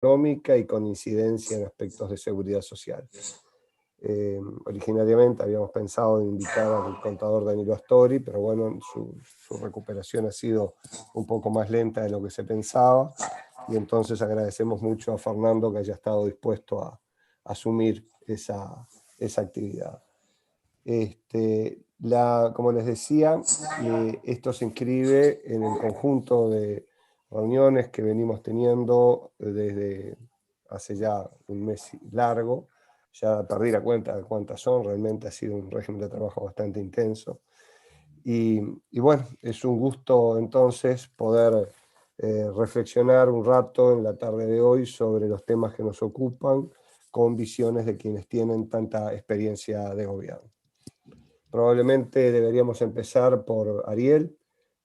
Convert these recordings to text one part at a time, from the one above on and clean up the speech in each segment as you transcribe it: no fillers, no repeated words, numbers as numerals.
económica y con incidencia en aspectos de seguridad social. Originariamente habíamos pensado en invitar al contador Danilo Astori, pero bueno, su recuperación ha sido un poco más lenta de lo que se pensaba, y entonces agradecemos mucho a Fernando que haya estado dispuesto a asumir esa actividad. Como les decía, esto se inscribe en el conjunto de reuniones que venimos teniendo desde hace ya un mes largo. Ya perdí la cuenta de cuántas son, realmente ha sido un régimen de trabajo bastante intenso. Y bueno, es un gusto entonces poder reflexionar un rato en la tarde de hoy sobre los temas que nos ocupan, con visiones de quienes tienen tanta experiencia de gobierno. Probablemente deberíamos empezar por Ariel,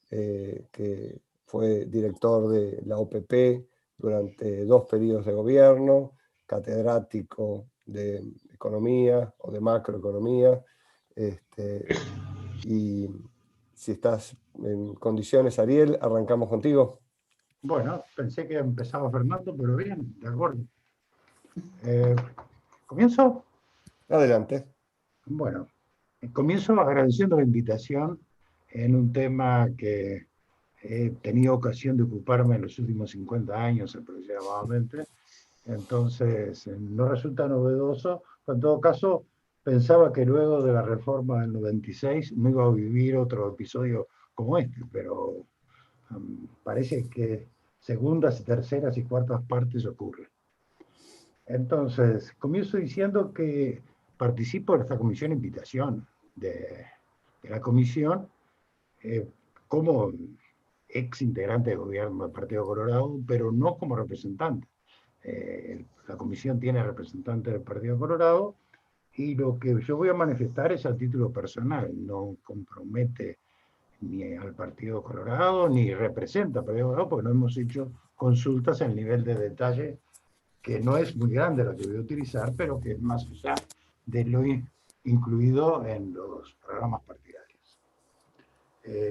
que fue director de la OPP durante 2 periodos de gobierno, catedrático de economía o de macroeconomía. Y si estás en condiciones, Ariel, arrancamos contigo. Bueno, pensé que empezaba Fernando, pero bien, de acuerdo. ¿Comienzo? Adelante. Bueno, comienzo agradeciendo la invitación en un tema que he tenido ocasión de ocuparme en los últimos 50 años aproximadamente. Entonces, no resulta novedoso. En todo caso, pensaba que luego de la reforma del 96 no iba a vivir otro episodio como este, pero parece que segundas, terceras y cuartas partes ocurren. Entonces, comienzo diciendo que participo en esta comisión invitación de la comisión como ex integrante de gobierno del Partido Colorado, pero no como representante. La comisión tiene representante del Partido Colorado y lo que yo voy a manifestar es a título personal, no compromete ni al Partido Colorado ni representa al Partido Colorado porque no hemos hecho consultas en el nivel de detalle que no es muy grande lo que voy a utilizar, pero que es más allá de lo incluido en los programas partidarios.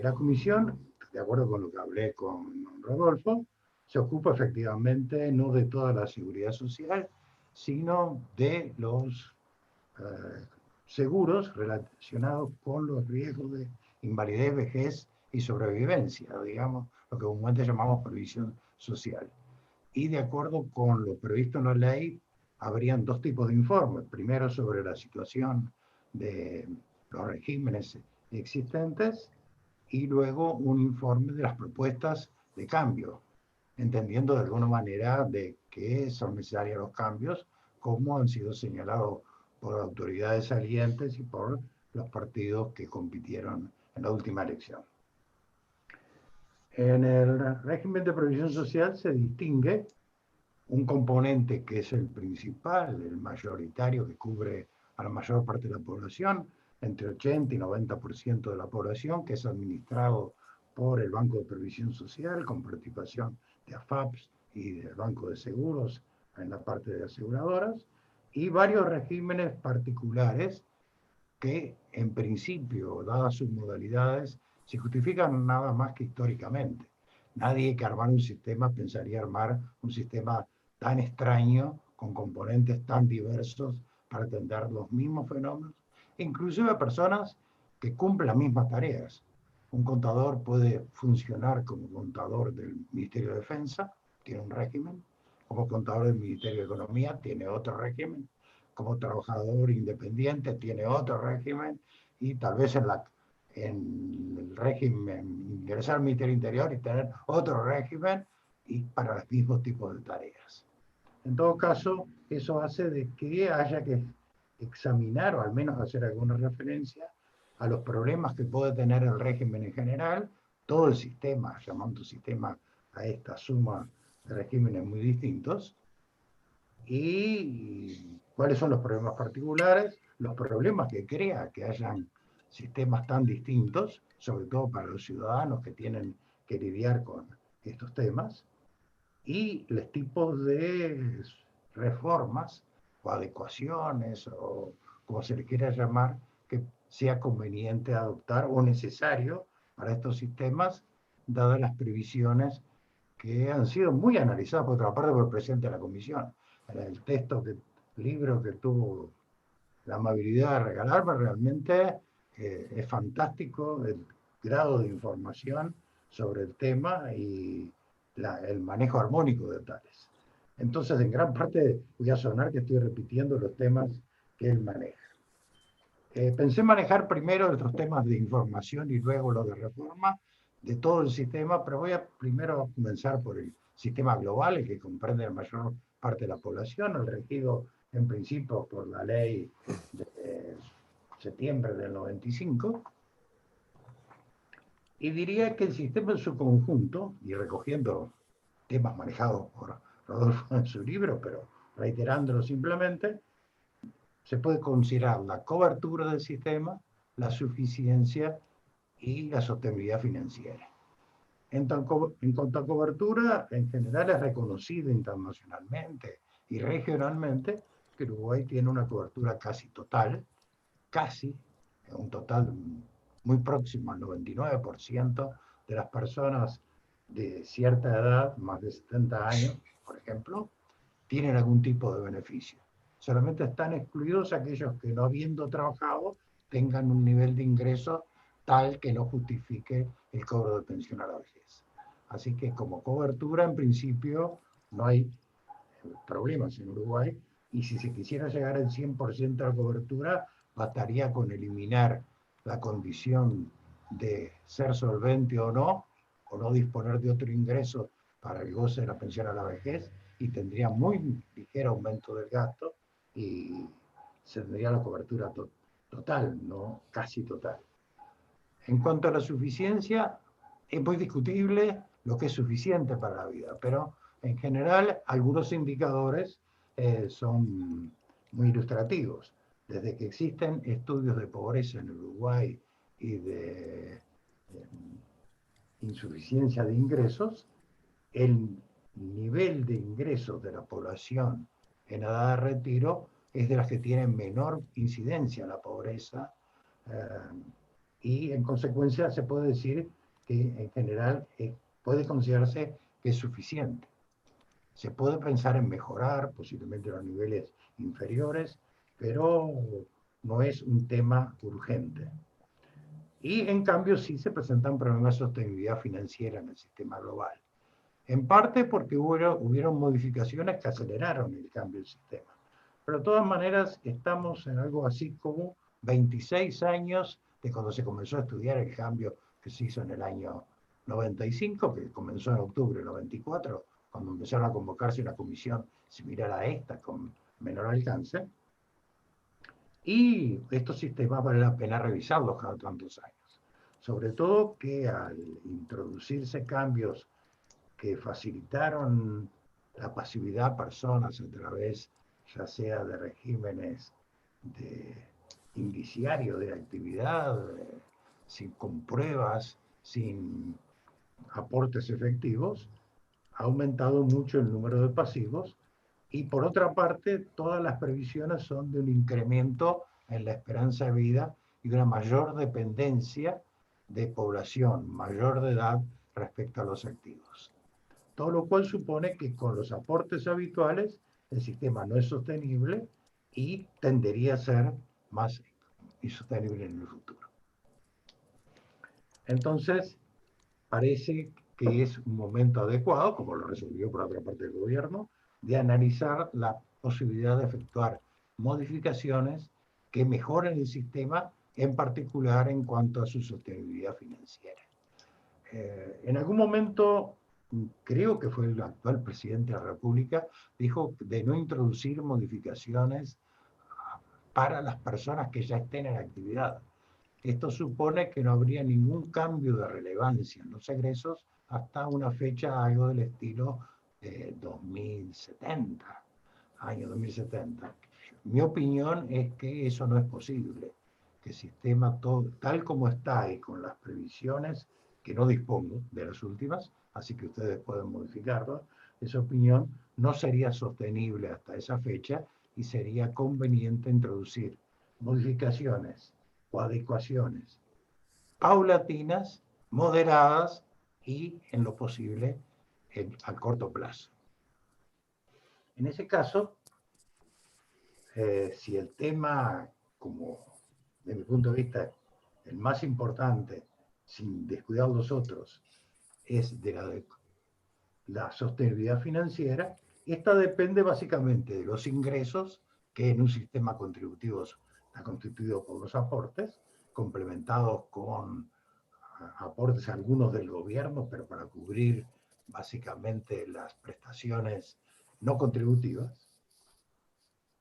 La comisión, de acuerdo con lo que hablé con Rodolfo, se ocupa efectivamente no de toda la seguridad social, sino de los seguros relacionados con los riesgos de invalidez, vejez y sobrevivencia, digamos, lo que comúnmente llamamos previsión social. Y de acuerdo con lo previsto en la ley, habrían 2 tipos de informes. Primero, sobre la situación de los regímenes existentes, y luego un informe de las propuestas de cambio, entendiendo de alguna manera de que son necesarios los cambios, como han sido señalados por autoridades salientes y por los partidos que compitieron en la última elección. En el régimen de previsión social se distingue un componente que es el principal, el mayoritario, que cubre a la mayor parte de la población, entre 80 y 90% de la población, que es administrado por el Banco de Previsión Social, con participación de AFAPS y del Banco de Seguros en la parte de aseguradoras, y varios regímenes particulares que, en principio, dadas sus modalidades, se justifican nada más que históricamente. Nadie que armar un sistema pensaría armar un sistema tan extraño, con componentes tan diversos para atender los mismos fenómenos, inclusive personas que cumplen las mismas tareas. Un contador puede funcionar como contador del Ministerio de Defensa, tiene un régimen, como contador del Ministerio de Economía, tiene otro régimen, como trabajador independiente, tiene otro régimen, y tal vez en el régimen, ingresar al Ministerio Interior y tener otro régimen y para los mismos tipos de tareas. En todo caso, eso hace de que haya que examinar o al menos hacer alguna referencia a los problemas que puede tener el régimen en general, todo el sistema, llamando sistema a esta suma de regímenes muy distintos, y cuáles son los problemas particulares, los problemas que crea que hayan sistemas tan distintos, sobre todo para los ciudadanos que tienen que lidiar con estos temas, y los tipos de reformas o adecuaciones o como se le quiera llamar, que sea conveniente adoptar o necesario para estos sistemas, dadas las previsiones que han sido muy analizadas por otra parte por el presidente de la comisión. En el libro que tuvo la amabilidad de regalarme, realmente es fantástico el grado de información sobre el tema y el manejo armónico de tales. Entonces, en gran parte voy a sonar que estoy repitiendo los temas que él maneja. Pensé manejar primero otros temas de información y luego los de reforma de todo el sistema, pero voy a primero comenzar por el sistema global, el que comprende la mayor parte de la población, el regido en principio por la ley de septiembre del 95. Y diría que el sistema en su conjunto, y recogiendo temas manejados por Rodolfo en su libro, pero reiterándolo simplemente, se puede considerar la cobertura del sistema, la suficiencia y la sostenibilidad financiera. En cuanto a cobertura, en general es reconocido internacionalmente y regionalmente que Uruguay tiene una cobertura casi total, casi, un total muy próximo al 99% de las personas de cierta edad, más de 70 años, por ejemplo, tienen algún tipo de beneficio. Solamente están excluidos aquellos que, no habiendo trabajado, tengan un nivel de ingreso tal que no justifique el cobro de pensión a la vejez. Así que como cobertura, en principio, no hay problemas en Uruguay, y si se quisiera llegar al 100% de la cobertura, bastaría con eliminar la condición de ser solvente o no disponer de otro ingreso para el goce de la pensión a la vejez, y tendría muy ligero aumento del gasto y se tendría la cobertura total, no casi total. En cuanto a la suficiencia, es muy discutible lo que es suficiente para la vida, pero en general algunos indicadores son muy ilustrativos. Desde que existen estudios de pobreza en Uruguay y de insuficiencia de ingresos, el nivel de ingresos de la población en edad de retiro es de las que tienen menor incidencia en la pobreza, y en consecuencia se puede decir que en general puede considerarse que es suficiente. Se puede pensar en mejorar posiblemente los niveles inferiores, pero no es un tema urgente. Y en cambio sí se presentan problemas de sostenibilidad financiera en el sistema global. En parte porque hubieron modificaciones que aceleraron el cambio del sistema. Pero de todas maneras estamos en algo así como 26 años de cuando se comenzó a estudiar el cambio que se hizo en el año 95, que comenzó en octubre del 94, cuando empezaron a convocarse una comisión similar a esta, con menor alcance. Y estos sistemas vale la pena revisarlos cada tantos años. Sobre todo que al introducirse cambios que facilitaron la pasividad a personas a través, ya sea de regímenes de indiciario de actividad, con pruebas, sin aportes efectivos, ha aumentado mucho el número de pasivos, y por otra parte, todas las previsiones son de un incremento en la esperanza de vida y una mayor dependencia de población mayor de edad respecto a los activos. Todo lo cual supone que con los aportes habituales el sistema no es sostenible y tendería a ser más insostenible en el futuro. Entonces, parece que es un momento adecuado, como lo resolvió por otra parte el gobierno, de analizar la posibilidad de efectuar modificaciones que mejoren el sistema, en particular en cuanto a su sostenibilidad financiera. En algún momento, creo que fue el actual presidente de la República, dijo de no introducir modificaciones para las personas que ya estén en actividad. Esto supone que no habría ningún cambio de relevancia en los egresos hasta una fecha algo del estilo 2070, año 2070. Mi opinión es que eso no es posible, que el sistema todo, tal como está y con las previsiones, que no dispongo de las últimas, así que ustedes pueden modificarlo, esa opinión no sería sostenible hasta esa fecha y sería conveniente introducir modificaciones o adecuaciones paulatinas, moderadas y, en lo posible, a corto plazo. En ese caso, si el tema, como de mi punto de vista, el más importante, sin descuidar los otros, es de la sostenibilidad financiera, esta depende básicamente de los ingresos, que en un sistema contributivo está constituido por los aportes, complementados con aportes algunos del gobierno, pero para cubrir básicamente las prestaciones no contributivas,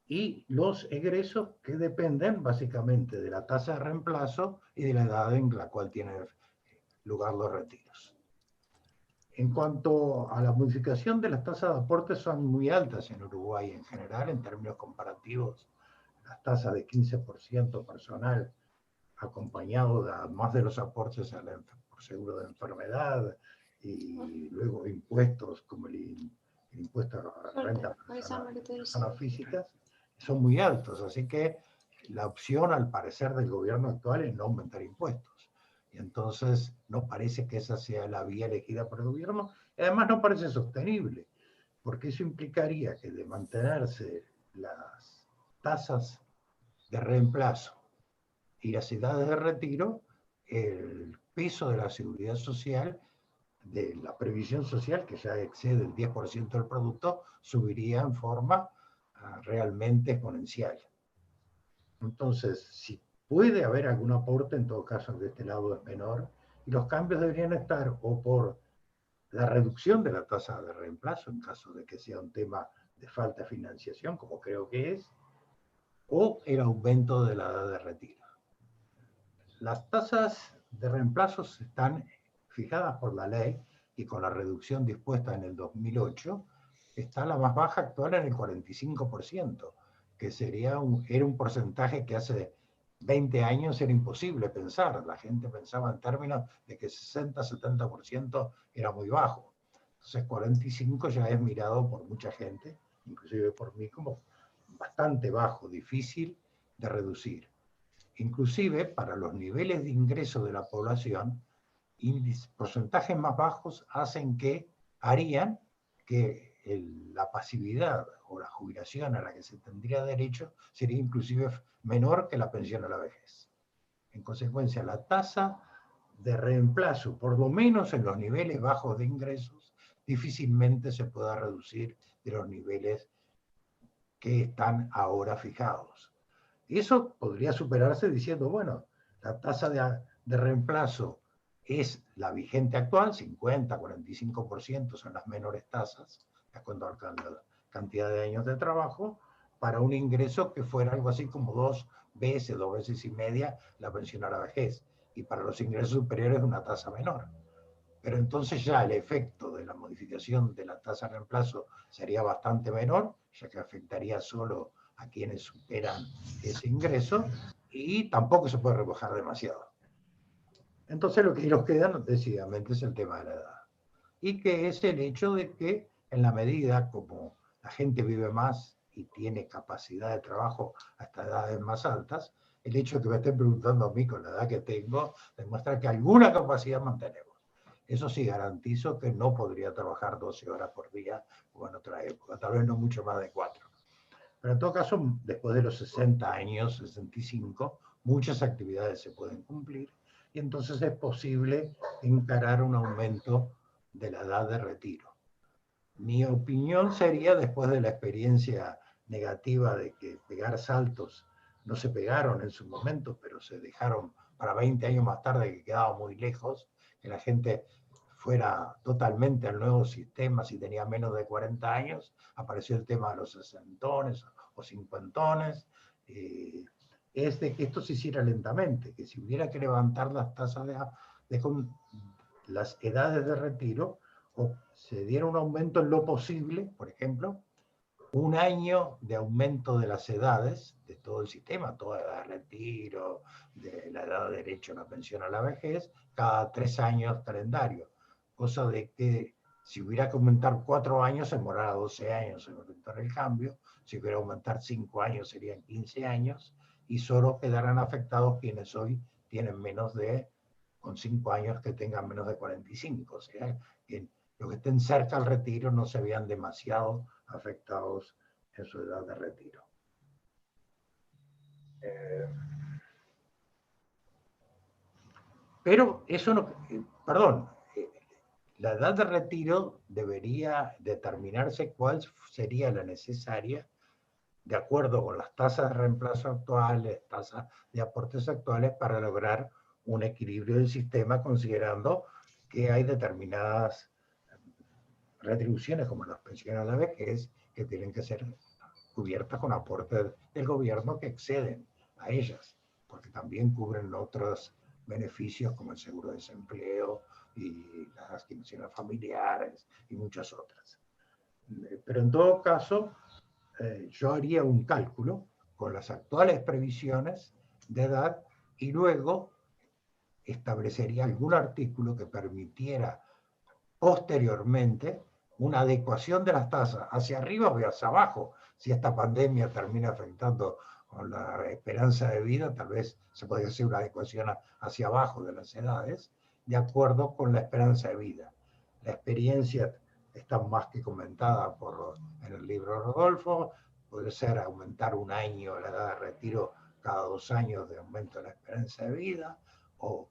y los egresos que dependen básicamente de la tasa de reemplazo y de la edad en la cual tienen lugar los retiros. En cuanto a la modificación de las tasas de aportes, son muy altas en Uruguay en general, en términos comparativos. Las tasas de 15% personal, acompañado además de los aportes por seguro de enfermedad y luego impuestos como el impuesto a renta personas físicas, son muy altos. Así que la opción, al parecer, del gobierno actual es no aumentar impuestos. Y entonces no parece que esa sea la vía elegida por el gobierno. Y además no parece sostenible, porque eso implicaría que de mantenerse las tasas de reemplazo y las edades de retiro, el peso de la seguridad social, de la previsión social, que ya excede el 10% del producto, subiría en forma realmente exponencial. Entonces, si puede haber algún aporte, en todo caso de este lado es menor, y los cambios deberían estar o por la reducción de la tasa de reemplazo, en caso de que sea un tema de falta de financiación, como creo que es, o el aumento de la edad de retiro. Las tasas de reemplazo están fijadas por la ley, y con la reducción dispuesta en el 2008, está la más baja actual en el 45%, que era un porcentaje que hace 20 años era imposible pensar. La gente pensaba en términos de que 60-70% era muy bajo. Entonces 45 ya es mirado por mucha gente, inclusive por mí, como bastante bajo, difícil de reducir. Inclusive para los niveles de ingreso de la población, porcentajes más bajos harían que la pasividad o la jubilación a la que se tendría derecho sería inclusive menor que la pensión a la vejez. En consecuencia, la tasa de reemplazo, por lo menos en los niveles bajos de ingresos, difícilmente se pueda reducir de los niveles que están ahora fijados. Y eso podría superarse diciendo, bueno, la tasa de reemplazo es la vigente actual, 50-45% son las menores tasas, de acuerdo a la cantidad de años de trabajo, para un ingreso que fuera algo así como 2 veces y media la pensión a la vejez, y para los ingresos superiores una tasa menor. Pero entonces ya el efecto de la modificación de la tasa de reemplazo sería bastante menor, ya que afectaría solo a quienes superan ese ingreso, y tampoco se puede rebajar demasiado. Entonces lo que nos queda decididamente es el tema de la edad, y que es el hecho de que en la medida como la gente vive más y tiene capacidad de trabajo hasta edades más altas, el hecho de que me estén preguntando a mí con la edad que tengo demuestra que alguna capacidad mantenemos. Eso sí, garantizo que no podría trabajar 12 horas por día como en otra época, tal vez no mucho más de 4. Pero en todo caso, después de los 60 años, 65, muchas actividades se pueden cumplir, y entonces es posible encarar un aumento de la edad de retiro. Mi opinión sería, después de la experiencia negativa de que pegar saltos no se pegaron en su momento, pero se dejaron para 20 años más tarde, que quedaba muy lejos, que la gente fuera totalmente al nuevo sistema si tenía menos de 40 años, apareció el tema de los sesentones o cincuentones, es de que esto se hiciera lentamente, que si hubiera que levantar las tasas las edades de retiro, o se diera un aumento en lo posible, por ejemplo, un año de aumento de las edades de todo el sistema, toda la edad de retiro, de la edad de derecho a la pensión a la vejez, cada 3 años calendario, cosa de que si hubiera que aumentar 4 años, se demorara 12 años en aumentar el cambio, si hubiera que aumentar 5 años serían 15 años, y solo quedarán afectados quienes hoy tienen menos de, con 5 años, que tengan menos de 45, o sea, que los que estén cerca al retiro no se vean demasiado afectados en su edad de retiro. Pero eso no, perdón, la edad de retiro debería determinarse cuál sería la necesaria de acuerdo con las tasas de reemplazo actuales, tasas de aportes actuales, para lograr un equilibrio del sistema, considerando que hay determinadas retribuciones, como las pensiones a la vejez, que tienen que ser cubiertas con aportes del gobierno que exceden a ellas, porque también cubren otros beneficios como el seguro de desempleo y las asignaciones familiares y muchas otras. Pero en todo caso, yo haría un cálculo con las actuales previsiones de edad y luego establecería algún artículo que permitiera posteriormente una adecuación de las tasas hacia arriba o hacia abajo. Si esta pandemia termina afectando con la esperanza de vida, tal vez se podría hacer una adecuación hacia abajo de las edades, de acuerdo con la esperanza de vida. La experiencia está más que comentada en el libro de Rodolfo. Puede ser aumentar un año la edad de retiro cada 2 años de aumento de la esperanza de vida, o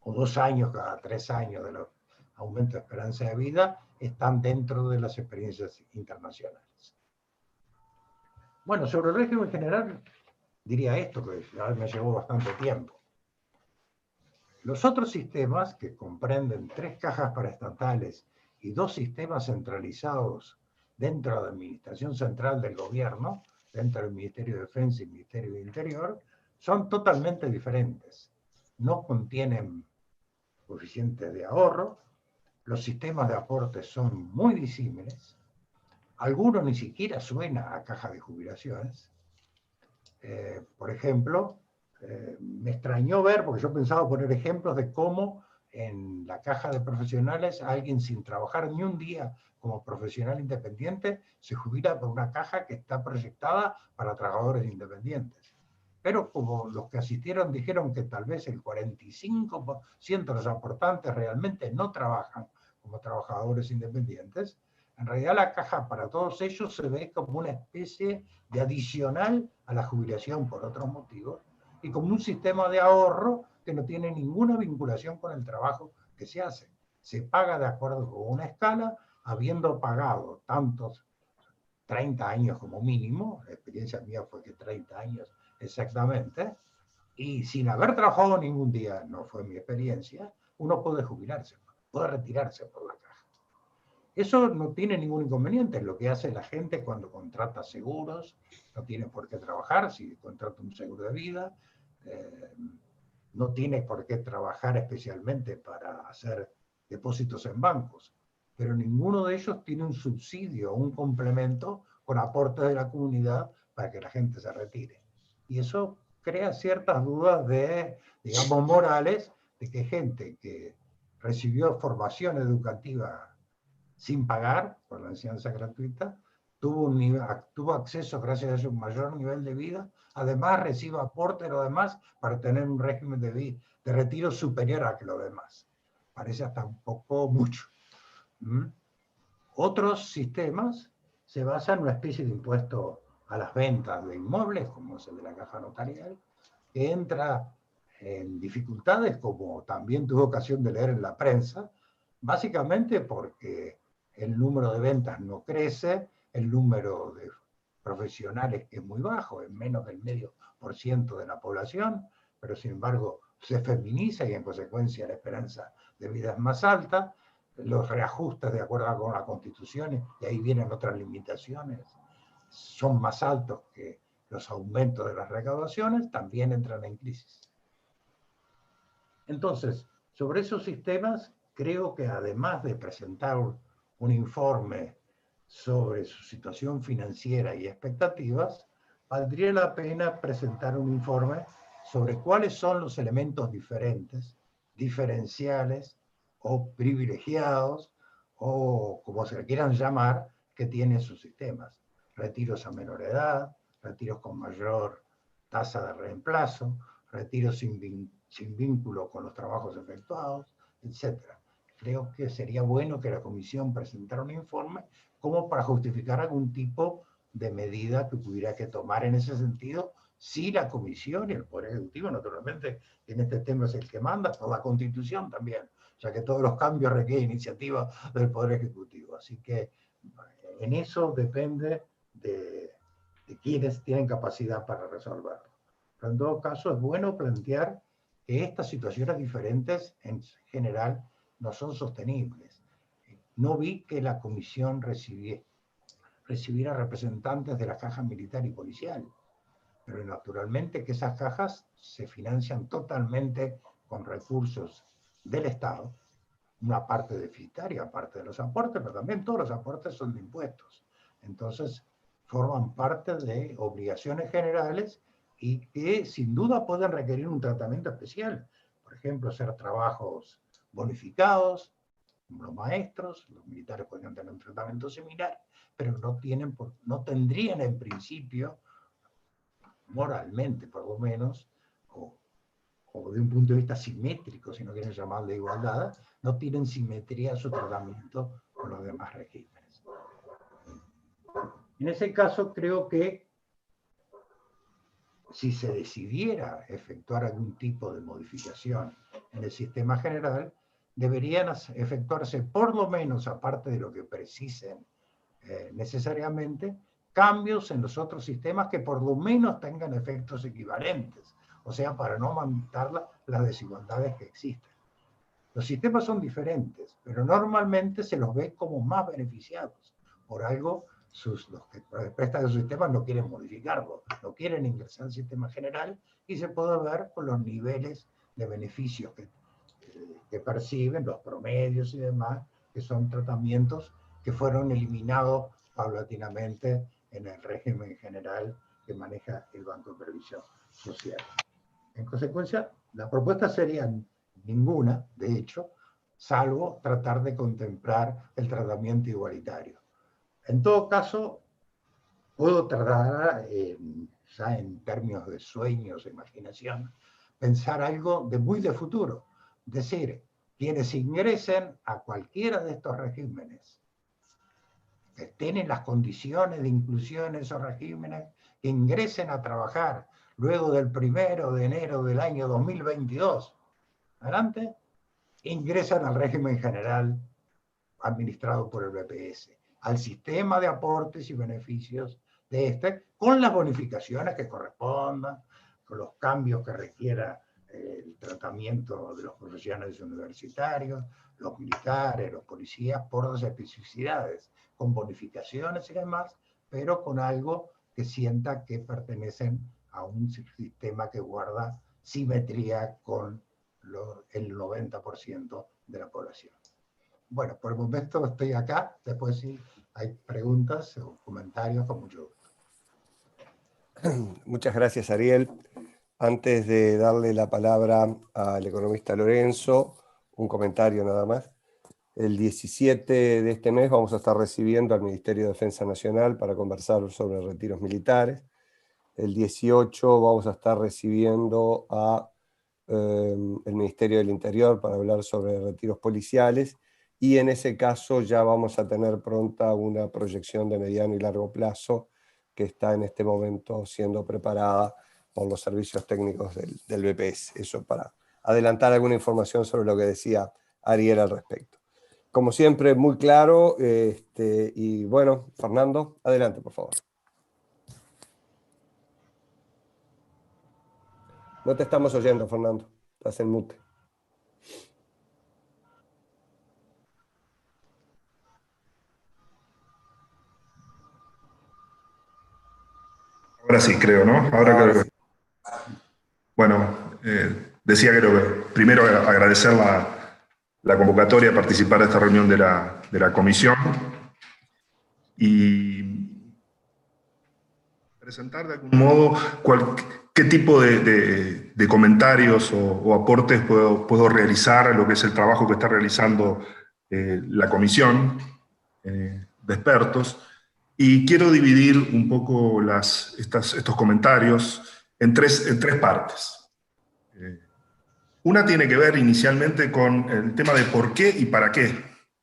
2 años cada 3 años de los aumento de esperanza de vida, están dentro de las experiencias internacionales. Bueno, sobre el régimen general, diría esto, que ya me llevó bastante tiempo. Los otros sistemas, que comprenden 3 cajas paraestatales y 2 sistemas centralizados dentro de la Administración Central del Gobierno, dentro del Ministerio de Defensa y Ministerio de Interior, son totalmente diferentes. No contienen coeficientes de ahorro, los sistemas de aportes son muy disímiles, algunos ni siquiera suena a caja de jubilaciones. Por ejemplo, me extrañó ver, porque yo pensaba poner ejemplos de cómo en la caja de profesionales alguien sin trabajar ni un día como profesional independiente se jubila por una caja que está proyectada para trabajadores independientes. Pero como los que asistieron dijeron que tal vez el 45% de los aportantes realmente no trabajan como trabajadores independientes, en realidad la caja para todos ellos se ve como una especie de adicional a la jubilación por otros motivos y como un sistema de ahorro que no tiene ninguna vinculación con el trabajo que se hace. Se paga de acuerdo con una escala, habiendo pagado tantos 30 años como mínimo, la experiencia mía fue que 30 años exactamente, y sin haber trabajado ningún día, no fue mi experiencia, uno puede jubilarse, puede retirarse por la caja. Eso no tiene ningún inconveniente, es lo que hace la gente cuando contrata seguros, no tiene por qué trabajar, si contrata un seguro de vida, no tiene por qué trabajar especialmente para hacer depósitos en bancos, pero ninguno de ellos tiene un subsidio o un complemento con aportes de la comunidad para que la gente se retire. Y eso crea ciertas dudas digamos, morales, de que gente que recibió formación educativa sin pagar por la enseñanza gratuita, tuvo acceso gracias a un mayor nivel de vida, además recibe aporte lo demás para tener un régimen de retiro superior a que lo demás. Parece hasta un poco mucho. Otros sistemas se basan en una especie de impuesto a las ventas de inmuebles, como es el de la caja notarial, que entra en dificultades, como también tuve ocasión de leer en la prensa, básicamente porque el número de ventas no crece, el número de profesionales es muy bajo, es menos del 0,5% de la población, pero sin embargo se feminiza y en consecuencia la esperanza de vida es más alta, los reajustes de acuerdo con la Constitución, y ahí vienen otras limitaciones, son más altos que los aumentos de las recaudaciones, también entran en crisis. Entonces, sobre esos sistemas, creo que además de presentar un informe sobre su situación financiera y expectativas, valdría la pena presentar un informe sobre cuáles son los elementos diferentes, diferenciales o privilegiados, o como se le quieran llamar, que tienen sus sistemas. Retiros a menor edad, retiros con mayor tasa de reemplazo, retiros sin vínculo con los trabajos efectuados, etc. creo que sería bueno que la comisión presentara un informe como para justificar algún tipo de medida que hubiera que tomar en ese sentido, si la comisión y el Poder Ejecutivo, naturalmente, en este tema es el que manda, por la Constitución también, ya que todos los cambios requieren iniciativa del Poder Ejecutivo. Así que en eso depende de quienes tienen capacidad para resolverlo. Pero en todo caso es bueno plantear que estas situaciones diferentes en general no son sostenibles. No vi que la comisión recibiera representantes de la caja militar y policial, pero naturalmente que esas cajas se financian totalmente con recursos del Estado, una parte deficitaria, parte de los aportes, pero también todos los aportes son de impuestos. Entonces, forman parte de obligaciones generales y que sin duda pueden requerir un tratamiento especial. Por ejemplo, hacer trabajos bonificados, los maestros, los militares podrían tener un tratamiento similar, pero no tendrían en principio, moralmente por lo menos, o de un punto de vista simétrico, si no quieren llamarlo de igualdad, no tienen simetría en su tratamiento con los demás regímenes. En ese caso, creo que si se decidiera efectuar algún tipo de modificación en el sistema general, deberían efectuarse por lo menos, aparte de lo que precisen necesariamente, cambios en los otros sistemas que por lo menos tengan efectos equivalentes, o sea, para no aumentar las desigualdades que existen. Los sistemas son diferentes, pero normalmente se los ve como más beneficiados. Por algo, los que prestan el sistema no quieren modificarlo, no quieren ingresar al sistema general, y se puede ver con los niveles de beneficios que perciben, los promedios y demás, que son tratamientos que fueron eliminados paulatinamente en el régimen general que maneja el Banco de Previsión Social. En consecuencia, la propuesta sería ninguna, de hecho, salvo tratar de contemplar el tratamiento igualitario. En todo caso, puedo tratar, ya en términos de sueños e imaginación, pensar algo de muy de futuro. Es decir, quienes ingresen a cualquiera de estos regímenes, que estén en las condiciones de inclusión en esos regímenes, que ingresen a trabajar luego del 1 de enero del año 2022, adelante, ingresan al régimen general administrado por el BPS, al sistema de aportes y beneficios de este, con las bonificaciones que correspondan, con los cambios que requiera el tratamiento de los profesionales universitarios, los militares, los policías, por las especificidades, con bonificaciones y demás, pero con algo que sienta que pertenecen a un sistema que guarda simetría con el 90% de la población. Bueno, por el momento estoy acá, después si hay preguntas o comentarios, con mucho gusto. Muchas gracias, Ariel. Antes de darle la palabra al economista Lorenzo, un comentario nada más. El 17 de este mes vamos a estar recibiendo al Ministerio de Defensa Nacional para conversar sobre retiros militares. El 18 vamos a estar recibiendo el Ministerio del Interior para hablar sobre retiros policiales, y en ese caso ya vamos a tener pronta una proyección de mediano y largo plazo que está en este momento siendo preparada por los servicios técnicos del BPS. Eso para adelantar alguna información sobre lo que decía Ariel al respecto. Como siempre, muy claro, y bueno, Fernando, adelante, por favor. No te estamos oyendo, Fernando. Estás en mute. Ahora sí, creo, ¿no? Ahora creo que... Sí. Bueno, decía que primero agradecer la convocatoria a participar de esta reunión de la comisión y presentar de algún modo qué tipo de comentarios o aportes puedo realizar a lo que es el trabajo que está realizando la comisión de expertos. Y quiero dividir un poco estos comentarios en tres partes. Una tiene que ver inicialmente con el tema de por qué y para qué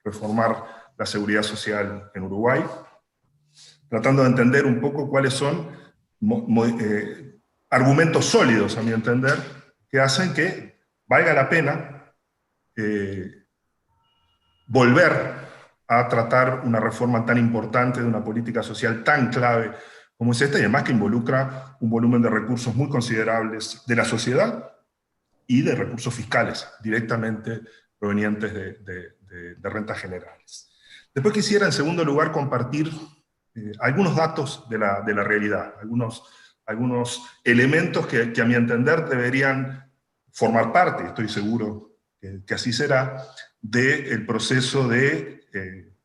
reformar la seguridad social en Uruguay, tratando de entender un poco cuáles son argumentos sólidos, a mi entender, que hacen que valga la pena volver a tratar una reforma tan importante de una política social tan clave como es esta, y además que involucra un volumen de recursos muy considerables de la sociedad y de recursos fiscales directamente provenientes de rentas generales. Después quisiera, en segundo lugar, compartir algunos datos de la realidad, algunos elementos que a mi entender deberían formar parte, estoy seguro que así será, del proceso de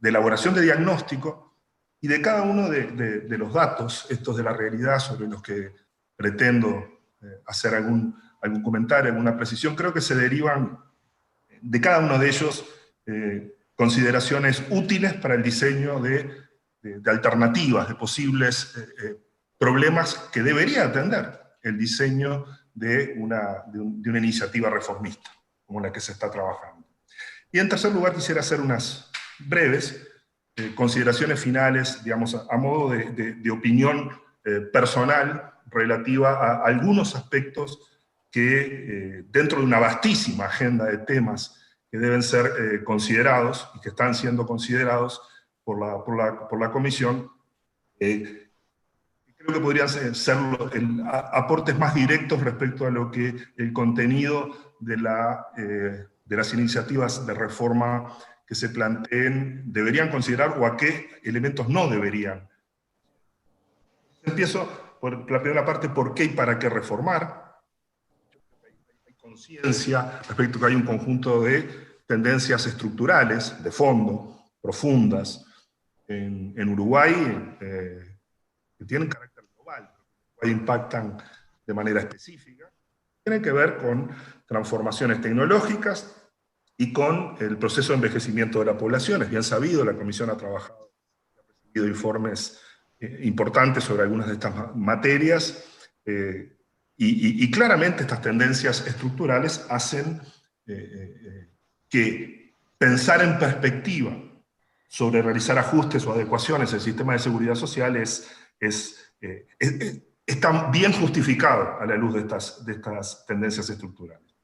elaboración de diagnóstico y de cada uno de los datos, estos de la realidad, sobre los que pretendo hacer algún comentario, alguna precisión. Creo que se derivan de cada uno de ellos consideraciones útiles para el diseño de alternativas, de posibles problemas que debería atender el diseño de una iniciativa reformista, como la que se está trabajando. Y en tercer lugar quisiera hacer unas breves consideraciones finales, digamos, a modo de opinión personal relativa a algunos aspectos que dentro de una vastísima agenda de temas que deben ser considerados y que están siendo considerados por la Comisión, creo que podrían ser aportes más directos respecto a lo que el contenido de las iniciativas de reforma que se planteen deberían considerar o a qué elementos no deberían. Empiezo por la primera parte, ¿por qué y para qué reformar? Hay conciencia respecto a que hay un conjunto de tendencias estructurales, de fondo, profundas, en Uruguay, que tienen carácter global, que impactan de manera específica, tienen que ver con transformaciones tecnológicas y con el proceso de envejecimiento de la población. Es bien sabido, la Comisión ha trabajado, ha recibido informes importantes sobre algunas de estas materias, y claramente estas tendencias estructurales hacen que pensar en perspectiva sobre realizar ajustes o adecuaciones al sistema de seguridad social está bien justificado a la luz de estas tendencias estructurales.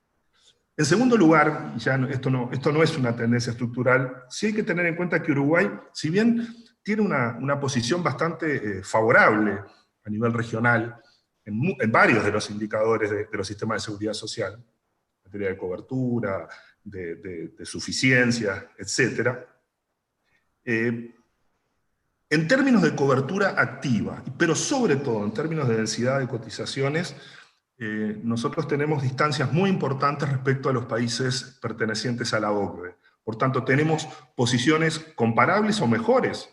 En segundo lugar, ya esto no es una tendencia estructural, sí hay que tener en cuenta que Uruguay, si bien tiene una posición bastante favorable a nivel regional, en varios de los indicadores de los sistemas de seguridad social, en materia de cobertura, de suficiencia, etc. En términos de cobertura activa, pero sobre todo en términos de densidad de cotizaciones, nosotros tenemos distancias muy importantes respecto a los países pertenecientes a la OCDE. Por tanto, tenemos posiciones comparables o mejores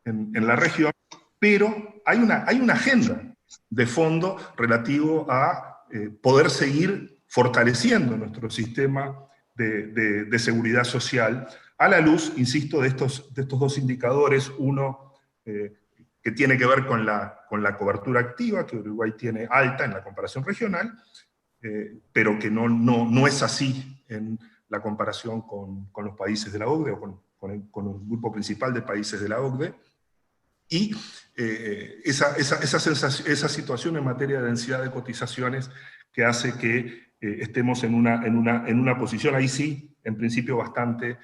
en la región, pero hay una agenda de fondo relativo a poder seguir fortaleciendo nuestro sistema de seguridad social a la luz, insisto, de estos dos indicadores, uno que tiene que ver con la cobertura activa, que Uruguay tiene alta en la comparación regional, pero que no es así en la comparación con los países de la OCDE, o con el grupo principal de países de la OCDE, y esa situación en materia de densidad de cotizaciones que hace que estemos en una posición, ahí sí, en principio bastante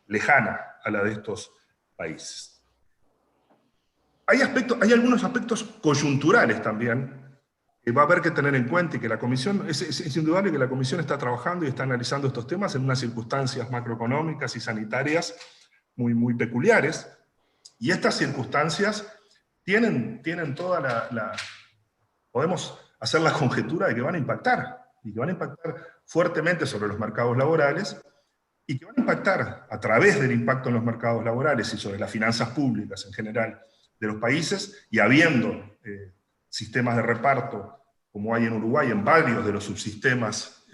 lejana a la de estos países. Hay algunos aspectos coyunturales también que va a haber que tener en cuenta, y que la Comisión, es indudable que la Comisión está trabajando y está analizando estos temas en unas circunstancias macroeconómicas y sanitarias muy peculiares, y estas circunstancias tienen toda podemos hacer la conjetura de que van a impactar, y que van a impactar fuertemente sobre los mercados laborales, y que van a impactar a través del impacto en los mercados laborales y sobre las finanzas públicas en general de los países, y habiendo sistemas de reparto como hay en Uruguay, en varios de los subsistemas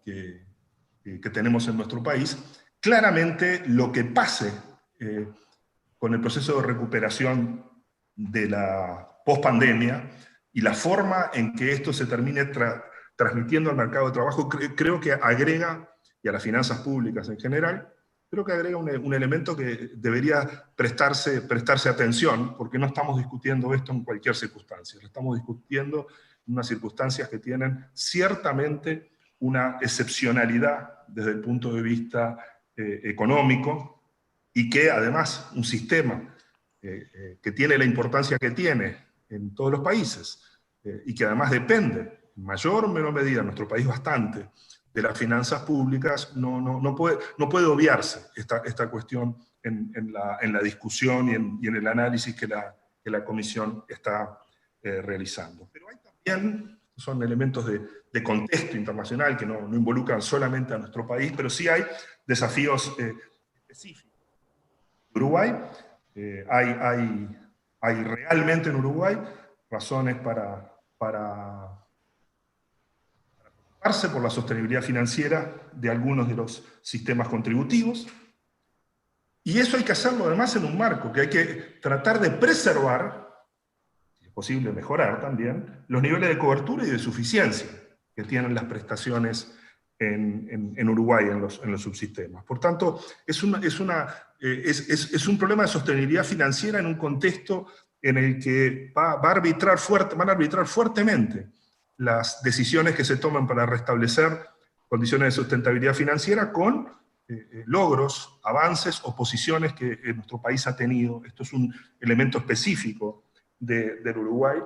que tenemos en nuestro país, claramente lo que pase con el proceso de recuperación de la pospandemia y la forma en que esto se termine transmitiendo al mercado de trabajo, creo que agrega, y a las finanzas públicas en general, creo que agrega un elemento que debería prestarse atención, porque no estamos discutiendo esto en cualquier circunstancia, lo estamos discutiendo en unas circunstancias que tienen ciertamente una excepcionalidad desde el punto de vista económico, y que además un sistema que tiene la importancia que tiene en todos los países, y que además depende, en mayor o menor medida, en nuestro país bastante, de las finanzas públicas, no puede obviarse esta cuestión en la discusión y en el análisis que la Comisión está realizando. Pero hay también, son elementos de contexto internacional que no involucran solamente a nuestro país, pero sí hay desafíos específicos. En Uruguay, hay realmente en Uruguay razones para preocuparse por la sostenibilidad financiera de algunos de los sistemas contributivos, y eso hay que hacerlo además en un marco que hay que tratar de preservar, si es posible mejorar también, los niveles de cobertura y de suficiencia que tienen las prestaciones en Uruguay, en los subsistemas. Por tanto, es un problema de sostenibilidad financiera en un contexto en el que van a arbitrar fuertemente las decisiones que se toman para restablecer condiciones de sustentabilidad financiera con logros, avances o posiciones que nuestro país ha tenido. Esto es un elemento específico del Uruguay.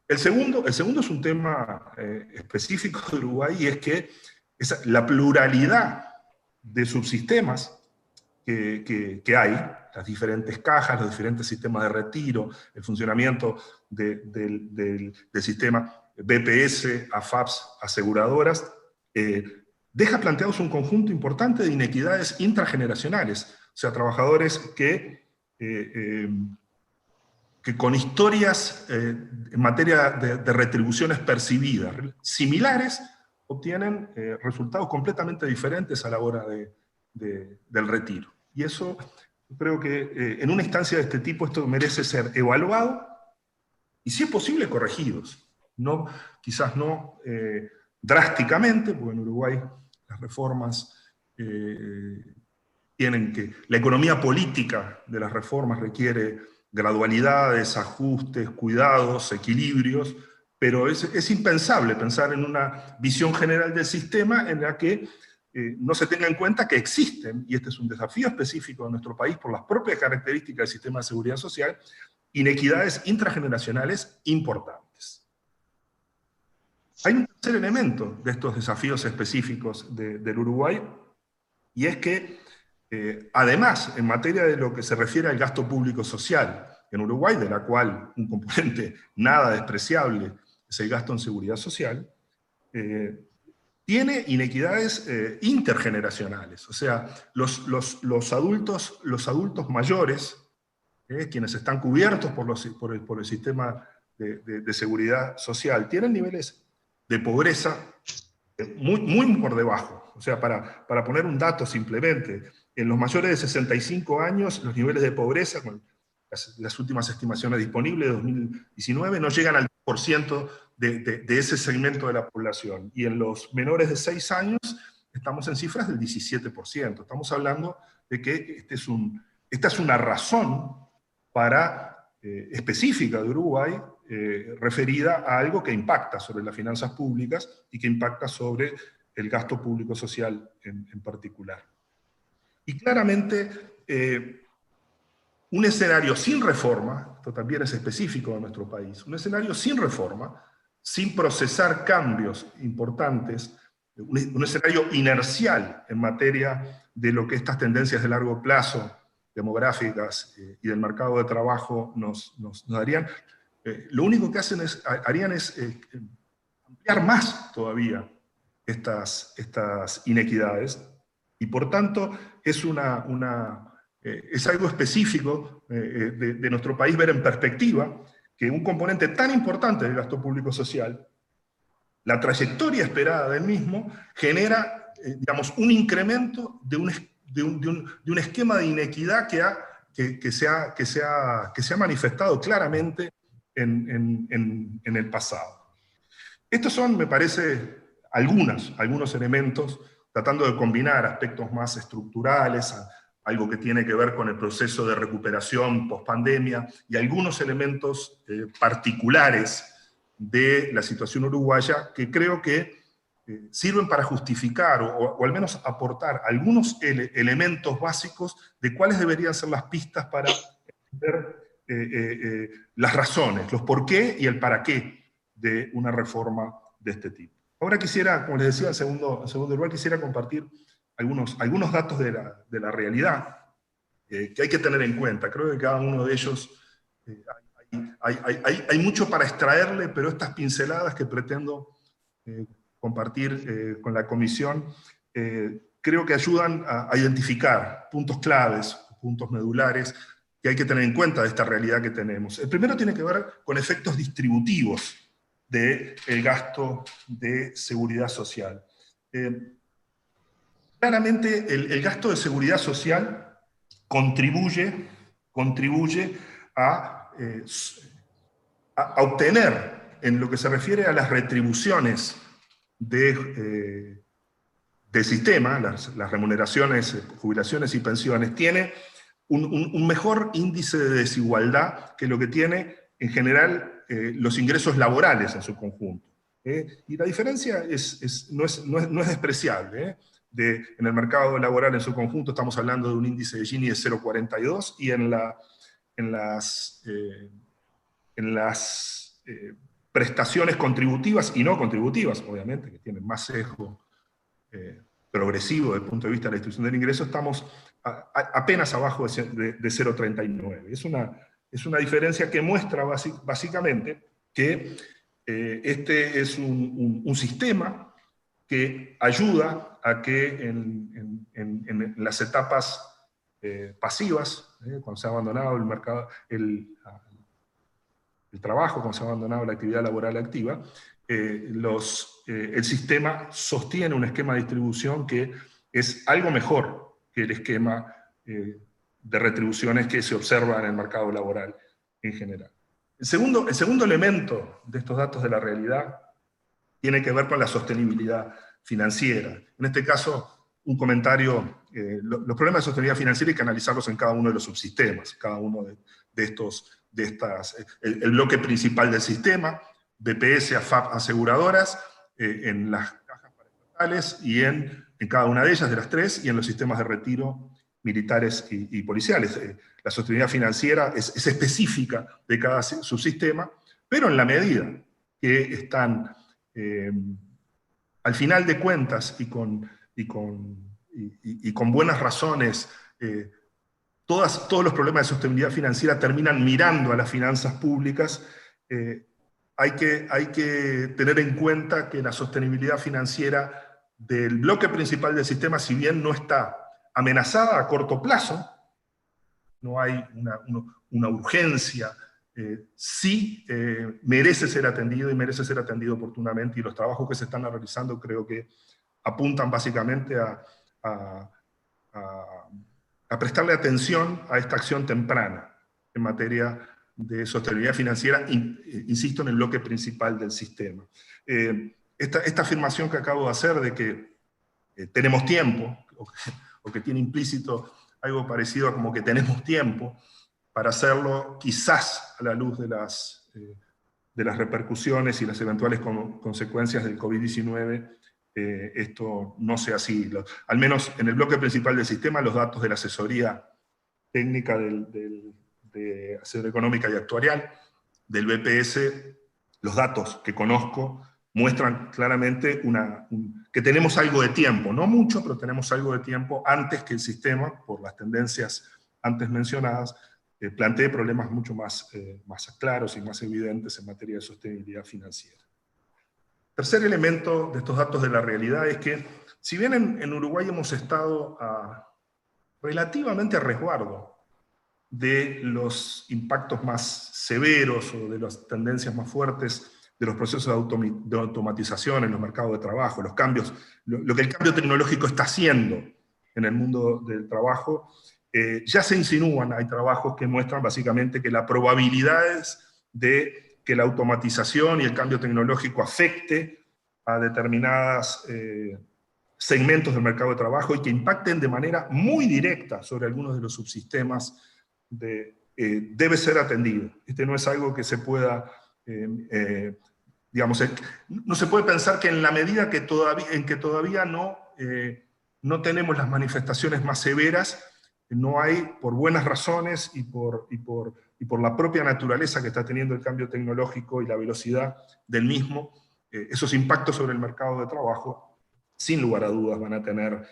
El segundo es un tema específico de Uruguay, y es que la pluralidad de subsistemas que hay, las diferentes cajas, los diferentes sistemas de retiro, el funcionamiento del sistema BPS, AFAPs, aseguradoras, deja planteados un conjunto importante de inequidades intrageneracionales, o sea, trabajadores que con historias en materia de retribuciones percibidas similares, obtienen resultados completamente diferentes a la hora del retiro. Y eso, creo que en una instancia de este tipo, esto merece ser evaluado, y si es posible, corregidos. Quizás no drásticamente, porque en Uruguay las reformas tienen que... La economía política de las reformas requiere gradualidades, ajustes, cuidados, equilibrios, pero es impensable pensar en una visión general del sistema en la que no se tenga en cuenta que existen, y este es un desafío específico de nuestro país por las propias características del sistema de seguridad social, inequidades intrageneracionales importantes. Hay un tercer elemento de estos desafíos específicos del Uruguay, y es que, además, en materia de lo que se refiere al gasto público social en Uruguay, de la cual un componente nada despreciable es el gasto en seguridad social, tiene inequidades intergeneracionales. O sea, los adultos mayores, quienes están cubiertos por el sistema de seguridad social, tienen niveles de pobreza muy por debajo. O sea, para poner un dato simplemente, en los mayores de 65 años, los niveles de pobreza, con las últimas estimaciones disponibles de 2019, no llegan al 10% de ese segmento de la población. Y en los menores de 6 años estamos en cifras del 17%. Estamos hablando de que esta es una razón específica de Uruguay, referida a algo que impacta sobre las finanzas públicas y que impacta sobre el gasto público social en particular. Y claramente, un escenario sin reforma, esto también es específico de nuestro país, un escenario sin reforma, sin procesar cambios importantes, un escenario inercial en materia de lo que estas tendencias de largo plazo, demográficas y del mercado de trabajo nos darían, lo único que harían es ampliar más todavía estas inequidades, y por tanto es algo específico de nuestro país ver en perspectiva que un componente tan importante del gasto público social, la trayectoria esperada del mismo, genera, digamos, un incremento de un esquema de inequidad que se ha manifestado claramente en el pasado. Estos son, me parece, algunos elementos, tratando de combinar aspectos más estructurales, algo que tiene que ver con el proceso de recuperación post-pandemia, y algunos elementos particulares de la situación uruguaya que creo que sirven para justificar o al menos aportar algunos elementos básicos de cuáles deberían ser las pistas para entender las razones, los por qué y el para qué de una reforma de este tipo. Ahora quisiera, como les decía en segundo lugar, quisiera compartir algunos datos de la realidad que hay que tener en cuenta. Creo que cada uno de ellos hay mucho para extraerle, pero estas pinceladas que pretendo compartir con la comisión creo que ayudan a identificar puntos claves, puntos medulares que hay que tener en cuenta de esta realidad que tenemos. El primero tiene que ver con efectos distributivos del gasto de seguridad social. Claramente el gasto de seguridad social contribuye a obtener, en lo que se refiere a las retribuciones del sistema, las remuneraciones, jubilaciones y pensiones, tiene un mejor índice de desigualdad que lo que tiene en general los ingresos laborales en su conjunto. Y la diferencia no es despreciable. En el mercado laboral en su conjunto estamos hablando de un índice de Gini de 0,42, y en las prestaciones contributivas y no contributivas, obviamente, que tienen más sesgo progresivo desde el punto de vista de la distribución del ingreso, estamos apenas abajo de 0,39. Es una diferencia que muestra básicamente que este es un sistema que ayuda a que en las etapas pasivas, cuando se ha abandonado el mercado, el trabajo, cuando se ha abandonado la actividad laboral activa, el sistema sostiene un esquema de distribución que es algo mejor que el esquema de retribuciones que se observa en el mercado laboral en general. El segundo elemento de estos datos de la realidad tiene que ver con la sostenibilidad financiera. En este caso, un comentario, los problemas de sostenibilidad financiera hay que analizarlos en cada uno de los subsistemas, cada uno de estas, el bloque principal del sistema, BPS, AFAP, aseguradoras, en las cajas paraestatales y en cada una de ellas, de las tres, y en los sistemas de retiro militares y policiales. La sostenibilidad financiera es específica de cada subsistema, pero en la medida que están, al final de cuentas, y con buenas razones, todos los problemas de sostenibilidad financiera terminan mirando a las finanzas públicas. Hay que tener en cuenta que la sostenibilidad financiera del bloque principal del sistema, si bien no está amenazada a corto plazo, no hay una urgencia, sí merece ser atendido, y merece ser atendido oportunamente, y los trabajos que se están realizando creo que apuntan básicamente a prestarle atención a esta acción temprana en materia de sostenibilidad financiera, insisto, en el bloque principal del sistema. Esta afirmación que acabo de hacer de que tenemos tiempo, o que tiene implícito algo parecido a como que tenemos tiempo para hacerlo, quizás a la luz de las repercusiones y las eventuales consecuencias del COVID-19, esto no sea así. Al menos en el bloque principal del sistema, los datos de la asesoría técnica de asesoría económica y actuarial del BPS, los datos que conozco muestran claramente que tenemos algo de tiempo, no mucho, pero tenemos algo de tiempo antes que el sistema, por las tendencias antes mencionadas, plantee problemas mucho más claros y más evidentes en materia de sostenibilidad financiera. Tercer elemento de estos datos de la realidad es que, si bien en Uruguay hemos estado relativamente a resguardo de los impactos más severos o de las tendencias más fuertes de los procesos de automatización en los mercados de trabajo, los cambios, lo que el cambio tecnológico está haciendo en el mundo del trabajo, ya se insinúan, hay trabajos que muestran básicamente que las probabilidades de que la automatización y el cambio tecnológico afecte a determinados segmentos del mercado de trabajo y que impacten de manera muy directa sobre algunos de los subsistemas, debe ser atendido. Este no es algo que se pueda, digamos, no se puede pensar que en la medida que todavía no tenemos las manifestaciones más severas, no hay, por buenas razones y por la propia naturaleza que está teniendo el cambio tecnológico y la velocidad del mismo, esos impactos sobre el mercado de trabajo, sin lugar a dudas, van a tener,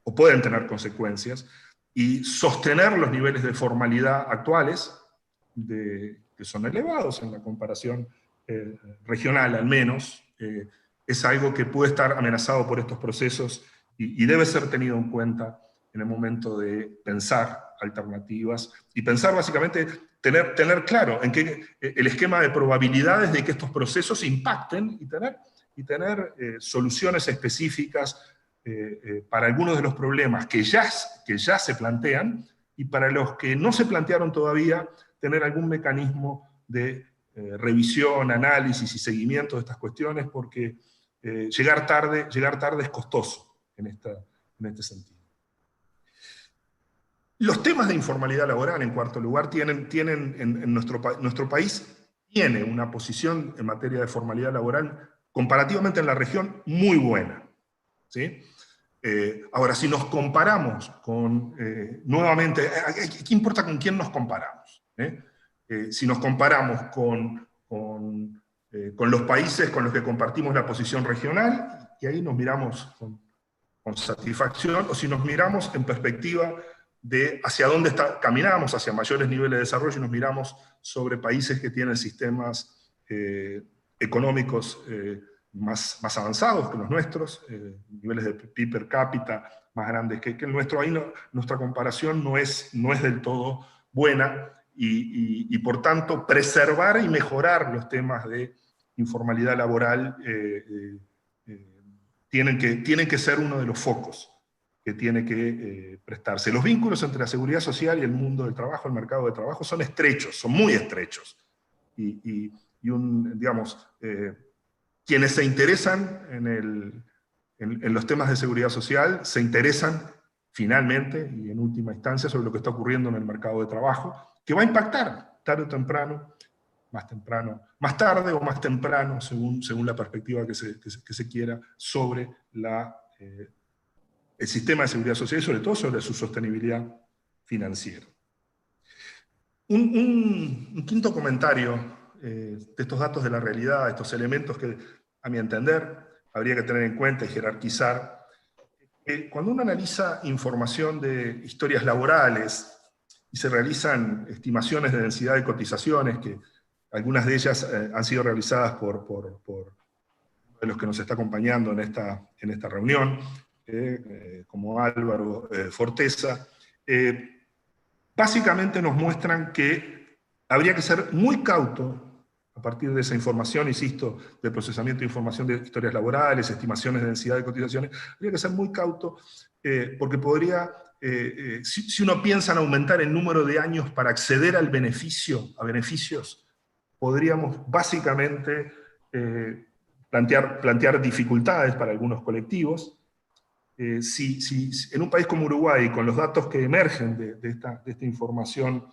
o pueden tener consecuencias, y sostener los niveles de formalidad actuales, que son elevados en la comparación regional al menos, es algo que puede estar amenazado por estos procesos y debe ser tenido en cuenta en el momento de pensar alternativas, y pensar básicamente, tener claro en qué el esquema de probabilidades de que estos procesos impacten, y tener soluciones específicas para algunos de los problemas que ya se plantean, y para los que no se plantearon todavía, tener algún mecanismo de revisión, análisis y seguimiento de estas cuestiones, porque llegar tarde es costoso en este sentido. Los temas de informalidad laboral, en cuarto lugar, tienen en nuestro país tiene una posición en materia de formalidad laboral comparativamente en la región muy buena, ¿sí? Ahora, si nos comparamos con, nuevamente, ¿qué importa con quién nos comparamos? Si nos comparamos con los países con los que compartimos la posición regional, y ahí nos miramos con satisfacción, o si nos miramos en perspectiva de hacia dónde caminamos, hacia mayores niveles de desarrollo, y nos miramos sobre países que tienen sistemas económicos más avanzados que los nuestros, niveles de PIB per cápita más grandes que el nuestro. Ahí nuestra comparación no es del todo buena, y por tanto preservar y mejorar los temas de informalidad laboral tienen que ser uno de los focos que tiene que prestarse. Los vínculos entre la seguridad social y el mundo del trabajo, el mercado de trabajo, son estrechos, son muy estrechos. Digamos, quienes se interesan en los temas de seguridad social, se interesan finalmente y en última instancia sobre lo que está ocurriendo en el mercado de trabajo, que va a impactar tarde o temprano, más tarde o más temprano, según la perspectiva que se quiera, sobre el sistema de seguridad social y sobre todo sobre su sostenibilidad financiera. Un quinto comentario de estos datos de la realidad, estos elementos que, a mi entender, habría que tener en cuenta y jerarquizar. Cuando uno analiza información de historias laborales y se realizan estimaciones de densidad de cotizaciones, que algunas de ellas han sido realizadas por los que nos está acompañando en esta reunión, como Álvaro Forteza, básicamente nos muestran que habría que ser muy cauto a partir de esa información, insisto, de procesamiento de información de historias laborales, estimaciones de densidad de cotizaciones, habría que ser muy cauto porque podría, si uno piensa en aumentar el número de años para acceder a beneficios, podríamos básicamente plantear dificultades para algunos colectivos. Si en un país como Uruguay, con los datos que emergen de esta información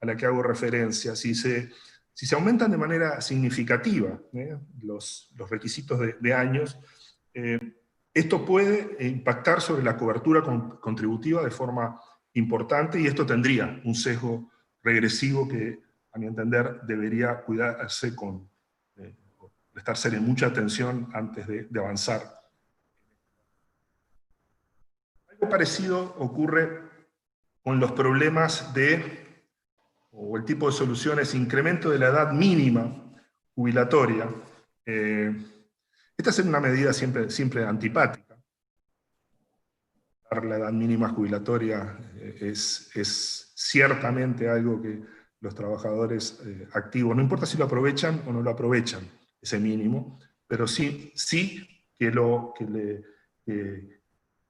a la que hago referencia, si se aumentan de manera significativa los requisitos de años, esto puede impactar sobre la cobertura contributiva de forma importante, y esto tendría un sesgo regresivo que, a mi entender, debería cuidarse prestarse mucha atención antes de avanzar. Algo parecido ocurre con los problemas o el tipo de soluciones, incremento de la edad mínima jubilatoria. Esta es una medida siempre antipática. La edad mínima jubilatoria es ciertamente algo que los trabajadores activos, no importa si lo aprovechan o no lo aprovechan, ese mínimo, pero sí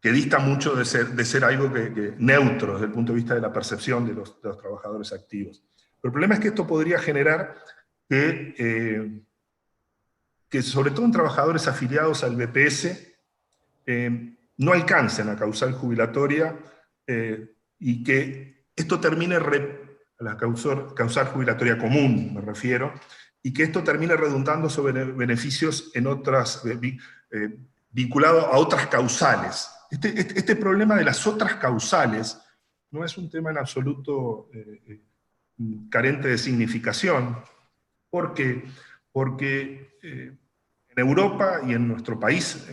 que dista mucho de ser algo que neutro desde el punto de vista de la percepción de los trabajadores activos. Pero el problema es que esto podría generar que que sobre todo en trabajadores afiliados al BPS, no alcancen a causal jubilatoria y que esto termine, a la causal jubilatoria común me refiero, y que esto termine redundando sobre beneficios en otras, vinculado a otras causales. Este problema de las otras causales no es un tema en absoluto carente de significación. ¿Por qué? Porque en Europa y en nuestro país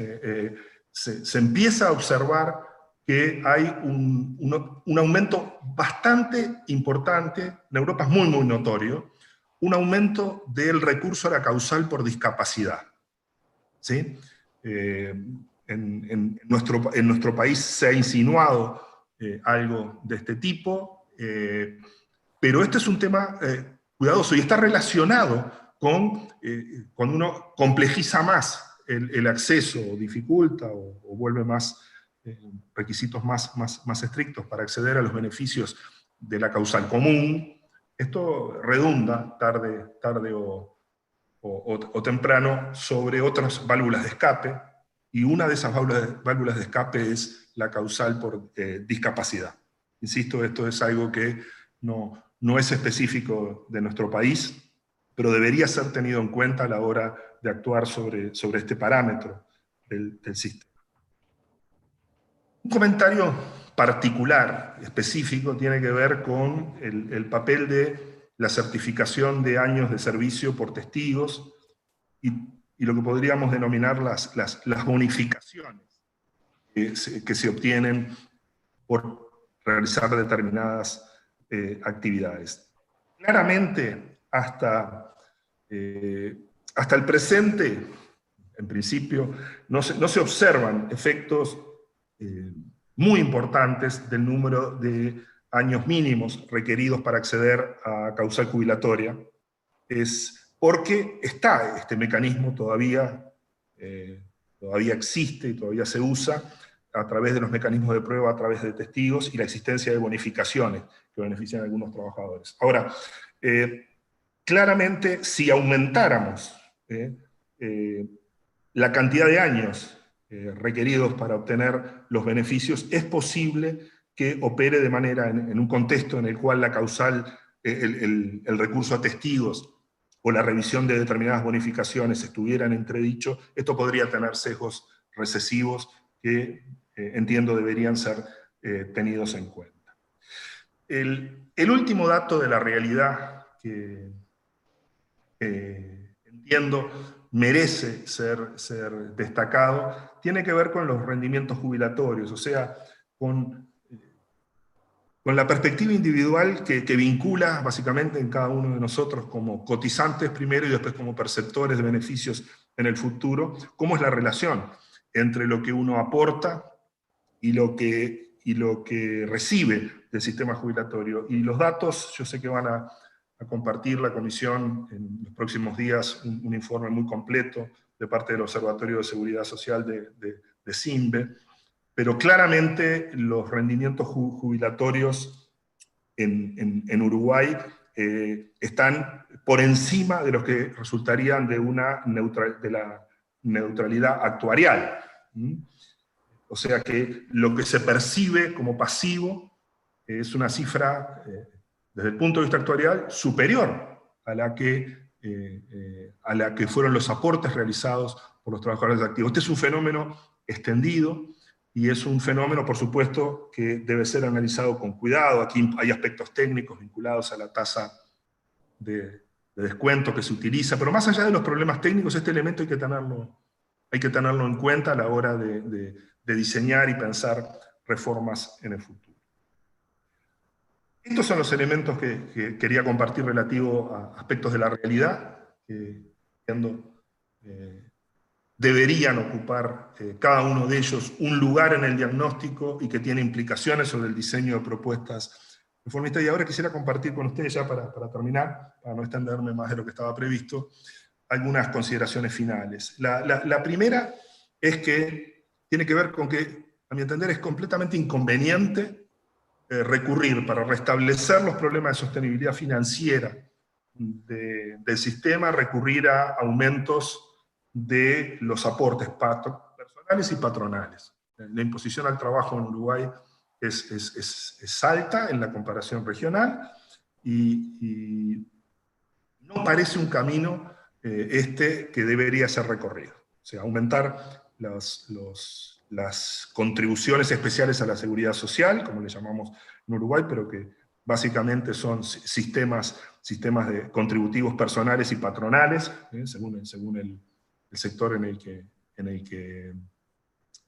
se empieza a observar que hay un aumento bastante importante, en Europa es muy, muy notorio, un aumento del recurso a la causal por discapacidad. ¿Sí? En nuestro país se ha insinuado algo de este tipo, pero este es un tema cuidadoso y está relacionado con cuando uno complejiza más el acceso, o dificulta, o vuelve más requisitos más estrictos para acceder a los beneficios de la causal común. Esto redunda tarde o temprano sobre otras válvulas de escape, y una de esas válvulas de escape es la causal por discapacidad. Insisto, esto es algo que no es específico de nuestro país, pero debería ser tenido en cuenta a la hora de actuar sobre este parámetro del sistema. Un comentario particular, específico, tiene que ver con el papel de la certificación de años de servicio por testigos y lo que podríamos denominar las bonificaciones que se obtienen por realizar determinadas actividades. Claramente, hasta el presente, en principio, no se observan efectos muy importantes del número de años mínimos requeridos para acceder a causal jubilatoria. Es porque está este mecanismo todavía existe y todavía se usa a través de los mecanismos de prueba, a través de testigos y la existencia de bonificaciones que benefician a algunos trabajadores. Ahora, claramente, si aumentáramos la cantidad de años requeridos para obtener los beneficios, es posible que opere de manera, en un contexto en el cual la causal, el recurso a testigos o la revisión de determinadas bonificaciones estuvieran en entredicho. Esto podría tener sesgos recesivos que entiendo deberían ser tenidos en cuenta. El último dato de la realidad que entiendo merece ser destacado, tiene que ver con los rendimientos jubilatorios, o sea, con la perspectiva individual que vincula básicamente en cada uno de nosotros como cotizantes primero y después como perceptores de beneficios en el futuro, cómo es la relación entre lo que uno aporta y lo que recibe del sistema jubilatorio. Y los datos, yo sé que van a compartir la Comisión en los próximos días un informe muy completo de parte del Observatorio de Seguridad Social de CIMBE, pero claramente los rendimientos jubilatorios en Uruguay están por encima de los que resultarían de la neutralidad actuarial. O sea que lo que se percibe como pasivo es una cifra, desde el punto de vista actuarial, superior a la que fueron los aportes realizados por los trabajadores activos. Este es un fenómeno extendido, y es un fenómeno, por supuesto, que debe ser analizado con cuidado. Aquí hay aspectos técnicos vinculados a la tasa de descuento que se utiliza, pero más allá de los problemas técnicos, este elemento hay que tenerlo en cuenta a la hora de diseñar y pensar reformas en el futuro. Estos son los elementos que quería compartir relativo a aspectos de la realidad, que deberían ocupar cada uno de ellos un lugar en el diagnóstico y que tiene implicaciones sobre el diseño de propuestas reformistas. Y ahora quisiera compartir con ustedes, ya para terminar, para no extenderme más de lo que estaba previsto, algunas consideraciones finales. La primera es que tiene que ver con que, a mi entender, es completamente inconveniente recurrir para restablecer los problemas de sostenibilidad financiera del sistema, recurrir a aumentos de los aportes personales y patronales. La imposición al trabajo en Uruguay es alta en la comparación regional, y no parece un camino que debería ser recorrido. O sea, aumentar las contribuciones especiales a la seguridad social, como le llamamos en Uruguay, pero que básicamente son sistemas contributivos personales y patronales, según el sector en el que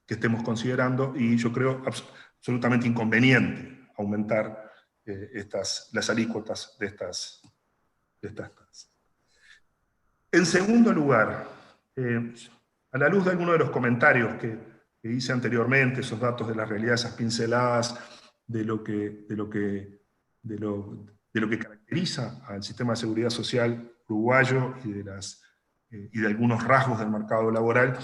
estemos considerando, y yo creo absolutamente inconveniente aumentar las alícuotas de estas tasas. En segundo lugar, a la luz de algunos de los comentarios que hice anteriormente, esos datos de la realidad, esas pinceladas de lo que caracteriza al sistema de seguridad social uruguayo y de algunos rasgos del mercado laboral,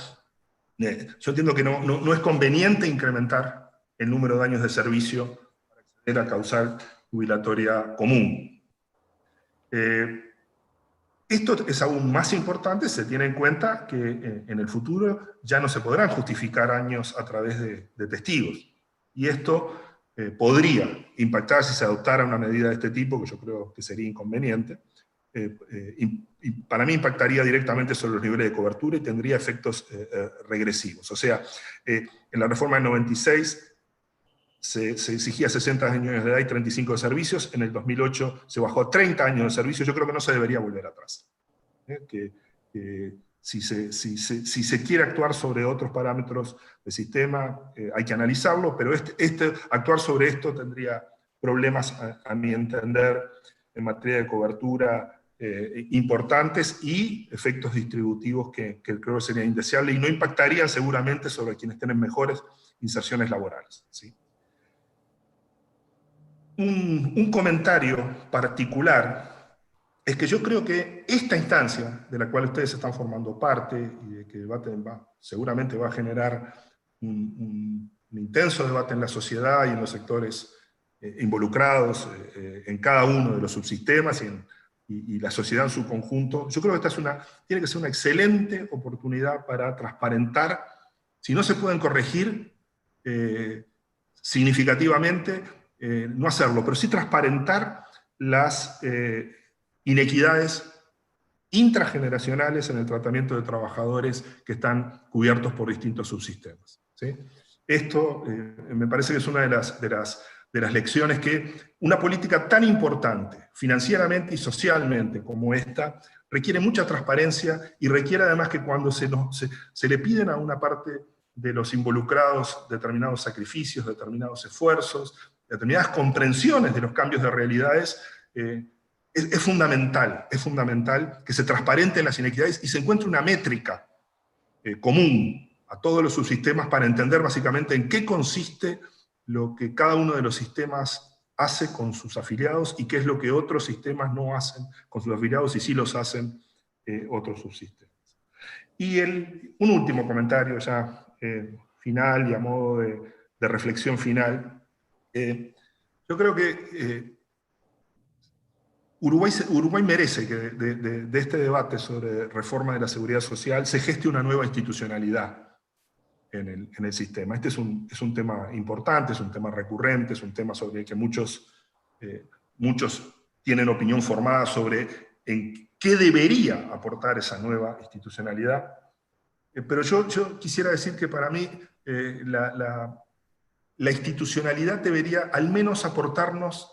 yo entiendo que no es conveniente incrementar el número de años de servicio para acceder a causal jubilatoria común. Esto es aún más importante, se tiene en cuenta que en el futuro ya no se podrán justificar años a través de testigos. Y esto podría impactar, si se adoptara una medida de este tipo, que yo creo que sería inconveniente, y para mí impactaría directamente sobre los niveles de cobertura y tendría efectos regresivos. O sea, en la reforma del 96 se exigía 60 años de edad y 35 de servicios, en el 2008 se bajó a 30 años de servicios. Yo creo que no se debería volver atrás. Si se quiere actuar sobre otros parámetros del sistema, hay que analizarlo, pero actuar sobre esto tendría problemas, a mi entender, en materia de cobertura importantes y efectos distributivos que creo que serían indeseables y no impactarían seguramente sobre quienes tienen mejores inserciones laborales, ¿sí? Un comentario particular es que yo creo que esta instancia, de la cual ustedes están formando parte, y de que el debate seguramente va a generar un intenso debate en la sociedad y en los sectores involucrados en cada uno de los subsistemas y la sociedad en su conjunto, yo creo que tiene que ser una excelente oportunidad para transparentar, si no se pueden corregir significativamente, no hacerlo, pero sí transparentar las inequidades intrageneracionales en el tratamiento de trabajadores que están cubiertos por distintos subsistemas, ¿sí? Esto me parece que es una de las lecciones que una política tan importante, financieramente y socialmente como esta, requiere mucha transparencia y requiere además que cuando se le piden a una parte de los involucrados determinados sacrificios, determinados esfuerzos, determinadas comprensiones de los cambios de realidades, es fundamental que se transparenten las inequidades y se encuentre una métrica común a todos los subsistemas para entender básicamente en qué consiste lo que cada uno de los sistemas hace con sus afiliados y qué es lo que otros sistemas no hacen con sus afiliados y sí los hacen otros subsistemas. Y un último comentario ya final y a modo de reflexión final. Yo creo que Uruguay merece que de este debate sobre reforma de la seguridad social se geste una nueva institucionalidad en el sistema. Este es un tema importante, es un tema recurrente, es un tema sobre el que muchos tienen opinión formada sobre en qué debería aportar esa nueva institucionalidad. Pero yo quisiera decir que para mí la institucionalidad debería al menos aportarnos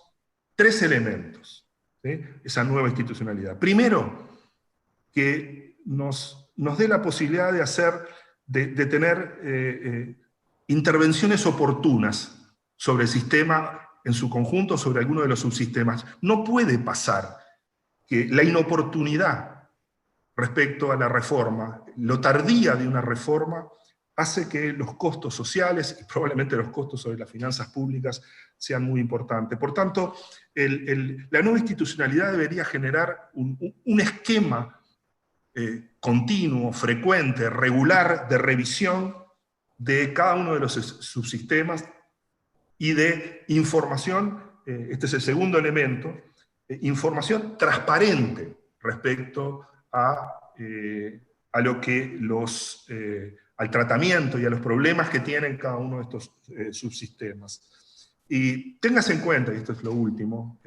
3 elementos, ¿sí? Esa nueva institucionalidad. Primero, que nos dé la posibilidad de tener intervenciones oportunas sobre el sistema en su conjunto, sobre alguno de los subsistemas. No puede pasar que la inoportunidad respecto a la reforma, lo tardía de una reforma, hace que los costos sociales y probablemente los costos sobre las finanzas públicas sean muy importantes. Por tanto, la nueva institucionalidad debería generar un esquema continuo, frecuente, regular, de revisión de cada uno de los subsistemas y de información, este es el segundo elemento, información transparente respecto a a lo que al tratamiento y a los problemas que tienen cada uno de estos subsistemas. Y tengas en cuenta, y esto es lo último,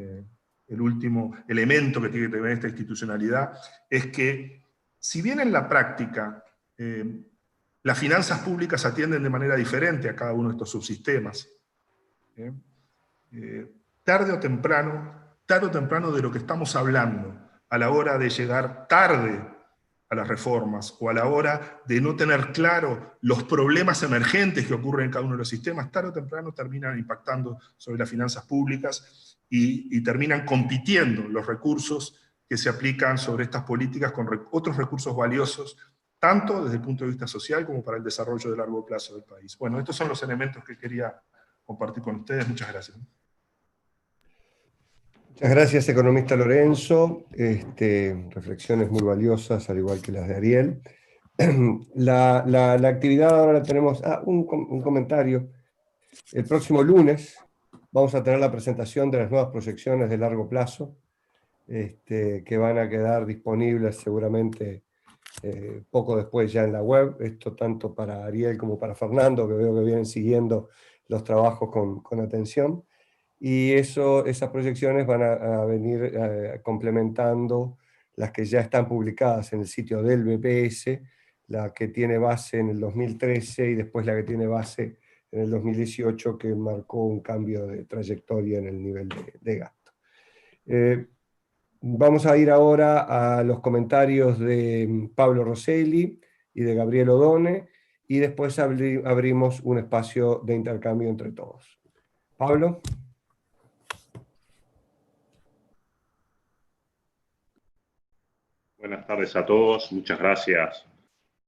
el último elemento que tiene que tener esta institucionalidad, es que si bien en la práctica las finanzas públicas atienden de manera diferente a cada uno de estos subsistemas, tarde o temprano de lo que estamos hablando a la hora de llegar tarde a las reformas, o a la hora de no tener claro los problemas emergentes que ocurren en cada uno de los sistemas, tarde o temprano terminan impactando sobre las finanzas públicas y terminan compitiendo los recursos que se aplican sobre estas políticas con otros recursos valiosos, tanto desde el punto de vista social como para el desarrollo de largo plazo del país. Bueno, estos son los elementos que quería compartir con ustedes. Muchas gracias. Muchas gracias, economista Lorenzo. Reflexiones muy valiosas, al igual que las de Ariel. La actividad ahora la tenemos... un comentario. El próximo lunes vamos a tener la presentación de las nuevas proyecciones de largo plazo, que van a quedar disponibles seguramente poco después ya en la web. Esto tanto para Ariel como para Fernando, que veo que vienen siguiendo los trabajos con atención. Y esas proyecciones van a venir complementando las que ya están publicadas en el sitio del BPS, la que tiene base en el 2013 y después la que tiene base en el 2018, que marcó un cambio de trayectoria en el nivel de gasto. Vamos a ir ahora a los comentarios de Pablo Rosselli y de Gabriel Odone, y después abrimos un espacio de intercambio entre todos. Pablo. Buenas tardes a todos, muchas gracias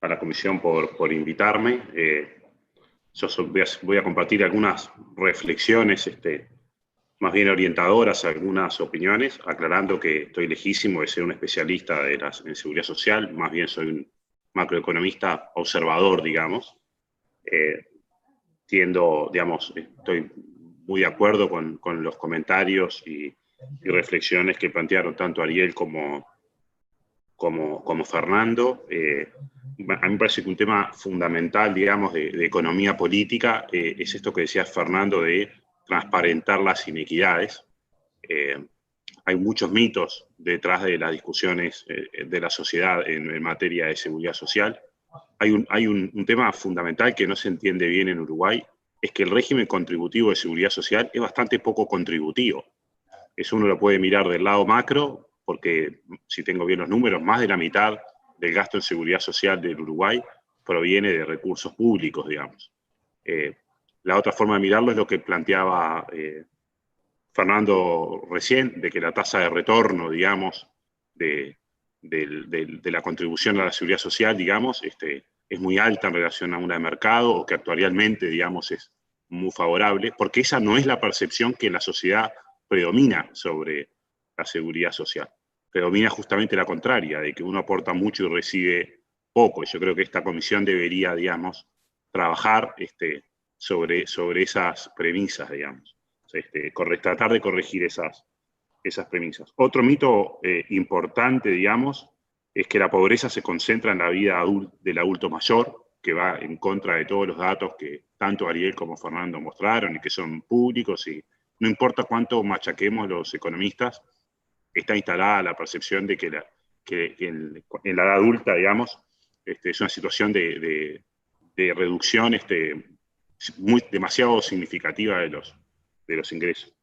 a la comisión por invitarme. Yo voy a compartir algunas reflexiones más bien orientadoras, algunas opiniones, aclarando que estoy lejísimo de ser un especialista en seguridad social, más bien soy un macroeconomista observador, digamos. Estoy muy de acuerdo con los comentarios y reflexiones que plantearon tanto Ariel como Fernando. A mí me parece que un tema fundamental, digamos, de economía política es esto que decía Fernando de transparentar las inequidades. Hay muchos mitos detrás de las discusiones de la sociedad en materia de seguridad social. Hay un tema fundamental que no se entiende bien en Uruguay, es que el régimen contributivo de seguridad social es bastante poco contributivo. Eso uno lo puede mirar del lado macro, porque si tengo bien los números, más de la mitad del gasto en seguridad social del Uruguay proviene de recursos públicos, digamos. La otra forma de mirarlo es lo que planteaba Fernando recién, de que la tasa de retorno, digamos, de la contribución a la seguridad social, digamos, es muy alta en relación a una de mercado, o que actuarialmente, digamos, es muy favorable, porque esa no es la percepción que la sociedad predomina sobre la seguridad social. Predomina justamente la contraria, de que uno aporta mucho y recibe poco. Y yo creo que esta comisión debería, digamos, trabajar sobre esas premisas, digamos. Tratar de corregir esas premisas. Otro mito importante, digamos, es que la pobreza se concentra en la vida del adulto mayor, que va en contra de todos los datos que tanto Ariel como Fernando mostraron y que son públicos, y no importa cuánto machaquemos los economistas, está instalada la percepción de que en la edad adulta, digamos, es una situación de reducción demasiado significativa de los ingresos.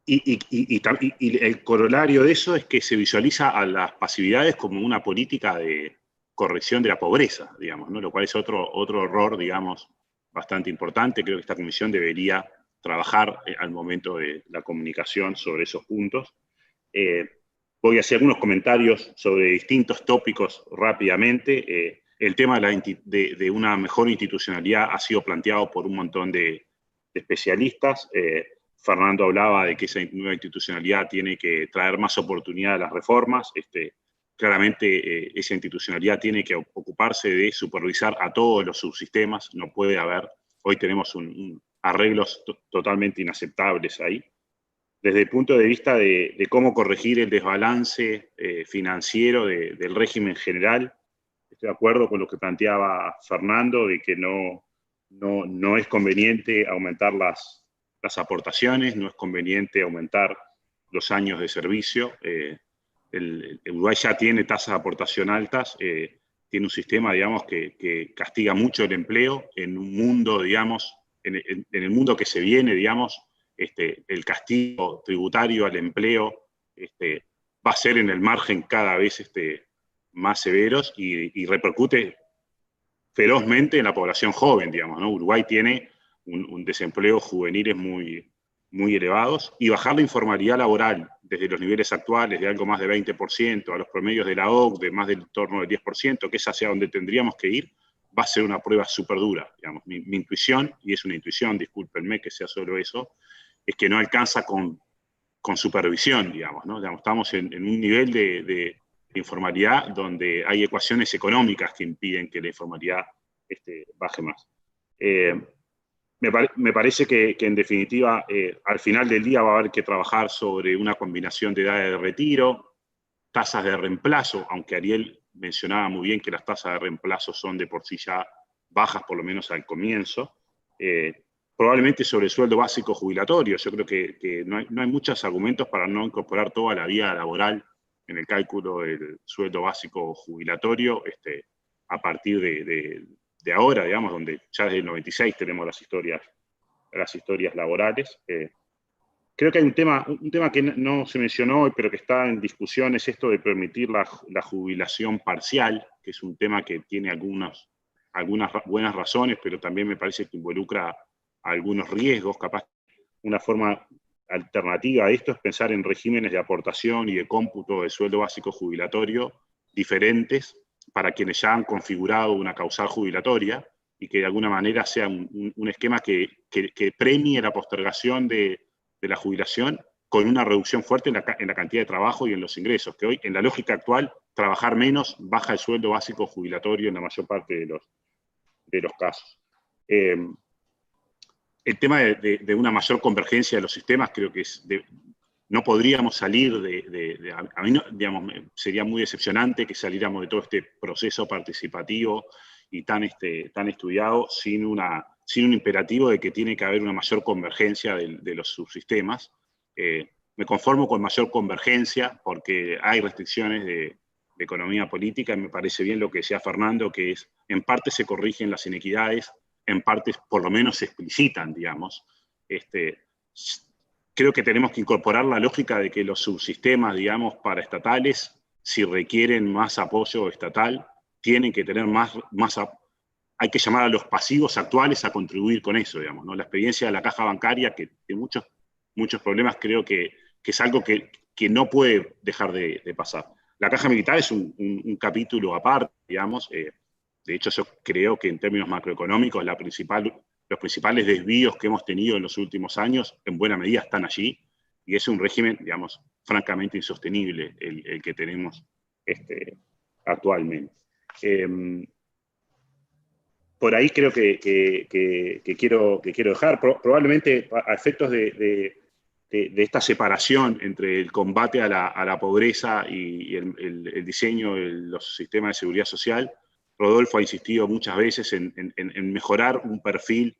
Y el corolario de eso es que se visualiza a las pasividades como una política de corrección de la pobreza, digamos, ¿no? Lo cual es otro error, digamos, bastante importante. Creo que esta comisión debería trabajar al momento de la comunicación sobre esos puntos. Voy a hacer algunos comentarios sobre distintos tópicos rápidamente. El tema de una mejor institucionalidad ha sido planteado por un montón de especialistas. Fernando hablaba de que esa nueva institucionalidad tiene que traer más oportunidad a las reformas. Claramente esa institucionalidad tiene que ocuparse de supervisar a todos los subsistemas. No puede haber, hoy tenemos arreglos totalmente inaceptables ahí. desde el punto de vista de cómo corregir el desbalance financiero del régimen general. Estoy de acuerdo con lo que planteaba Fernando, de que no es conveniente aumentar las aportaciones, no es conveniente aumentar los años de servicio. El Uruguay ya tiene tasas de aportación altas, tiene un sistema, digamos, que castiga mucho el empleo en un mundo, digamos, en el mundo que se viene, digamos, el castigo tributario al empleo va a ser en el margen cada vez más severos y repercute ferozmente en la población joven, digamos, ¿no? Uruguay tiene un desempleo juvenil muy, muy elevados, y bajar la informalidad laboral desde los niveles actuales de algo más de 20% a los promedios de la OCDE de más del torno del 10%, que es hacia donde tendríamos que ir, va a ser una prueba súper dura. Digamos. Mi intuición, y es una intuición, discúlpenme que sea solo eso, es que no alcanza con supervisión, digamos, ¿no? Digamos, estamos en un nivel de informalidad donde hay ecuaciones económicas que impiden que la informalidad baje más. Me parece que en definitiva, al final del día va a haber que trabajar sobre una combinación de edades de retiro, tasas de reemplazo, aunque Ariel mencionaba muy bien que las tasas de reemplazo son de por sí ya bajas, por lo menos al comienzo. Probablemente sobre el sueldo básico jubilatorio. Yo creo que no hay muchos argumentos para no incorporar toda la vida laboral en el cálculo del sueldo básico jubilatorio a partir de ahora, digamos, donde ya desde el 96 tenemos las historias laborales. Creo que hay un tema que no se mencionó hoy, pero que está en discusión, es esto de permitir la jubilación parcial, que es un tema que tiene algunas buenas razones, pero también me parece que involucra algunos riesgos. Capaz una forma alternativa a esto es pensar en regímenes de aportación y de cómputo de sueldo básico jubilatorio diferentes para quienes ya han configurado una causal jubilatoria, y que de alguna manera sea un esquema que premie la postergación de la jubilación con una reducción fuerte en la cantidad de trabajo y en los ingresos, que hoy, en la lógica actual, trabajar menos baja el sueldo básico jubilatorio en la mayor parte de los casos. El tema de una mayor convergencia de los sistemas, creo que no podríamos salir a mí no, digamos, sería muy decepcionante que saliéramos de todo este proceso participativo y tan estudiado sin un imperativo de que tiene que haber una mayor convergencia de los subsistemas. Me conformo con mayor convergencia porque hay restricciones de economía política, y me parece bien lo que decía Fernando, que es, en parte se corrigen las inequidades, en parte por lo menos se explicitan, digamos. Creo que tenemos que incorporar la lógica de que los subsistemas, digamos, paraestatales, si requieren más apoyo estatal, tienen que tener hay que llamar a los pasivos actuales a contribuir con eso, digamos, ¿no? La experiencia de la caja bancaria, que tiene muchos problemas, creo que es algo que no puede dejar de pasar. La caja militar es un capítulo aparte, digamos. De hecho, yo creo que en términos macroeconómicos los principales desvíos que hemos tenido en los últimos años, en buena medida están allí, y es un régimen, digamos, francamente insostenible el que tenemos actualmente. Por ahí creo que quiero dejar, probablemente a efectos de esta separación entre el combate a la pobreza y el diseño de los sistemas de seguridad social. Rodolfo ha insistido muchas veces en mejorar un perfil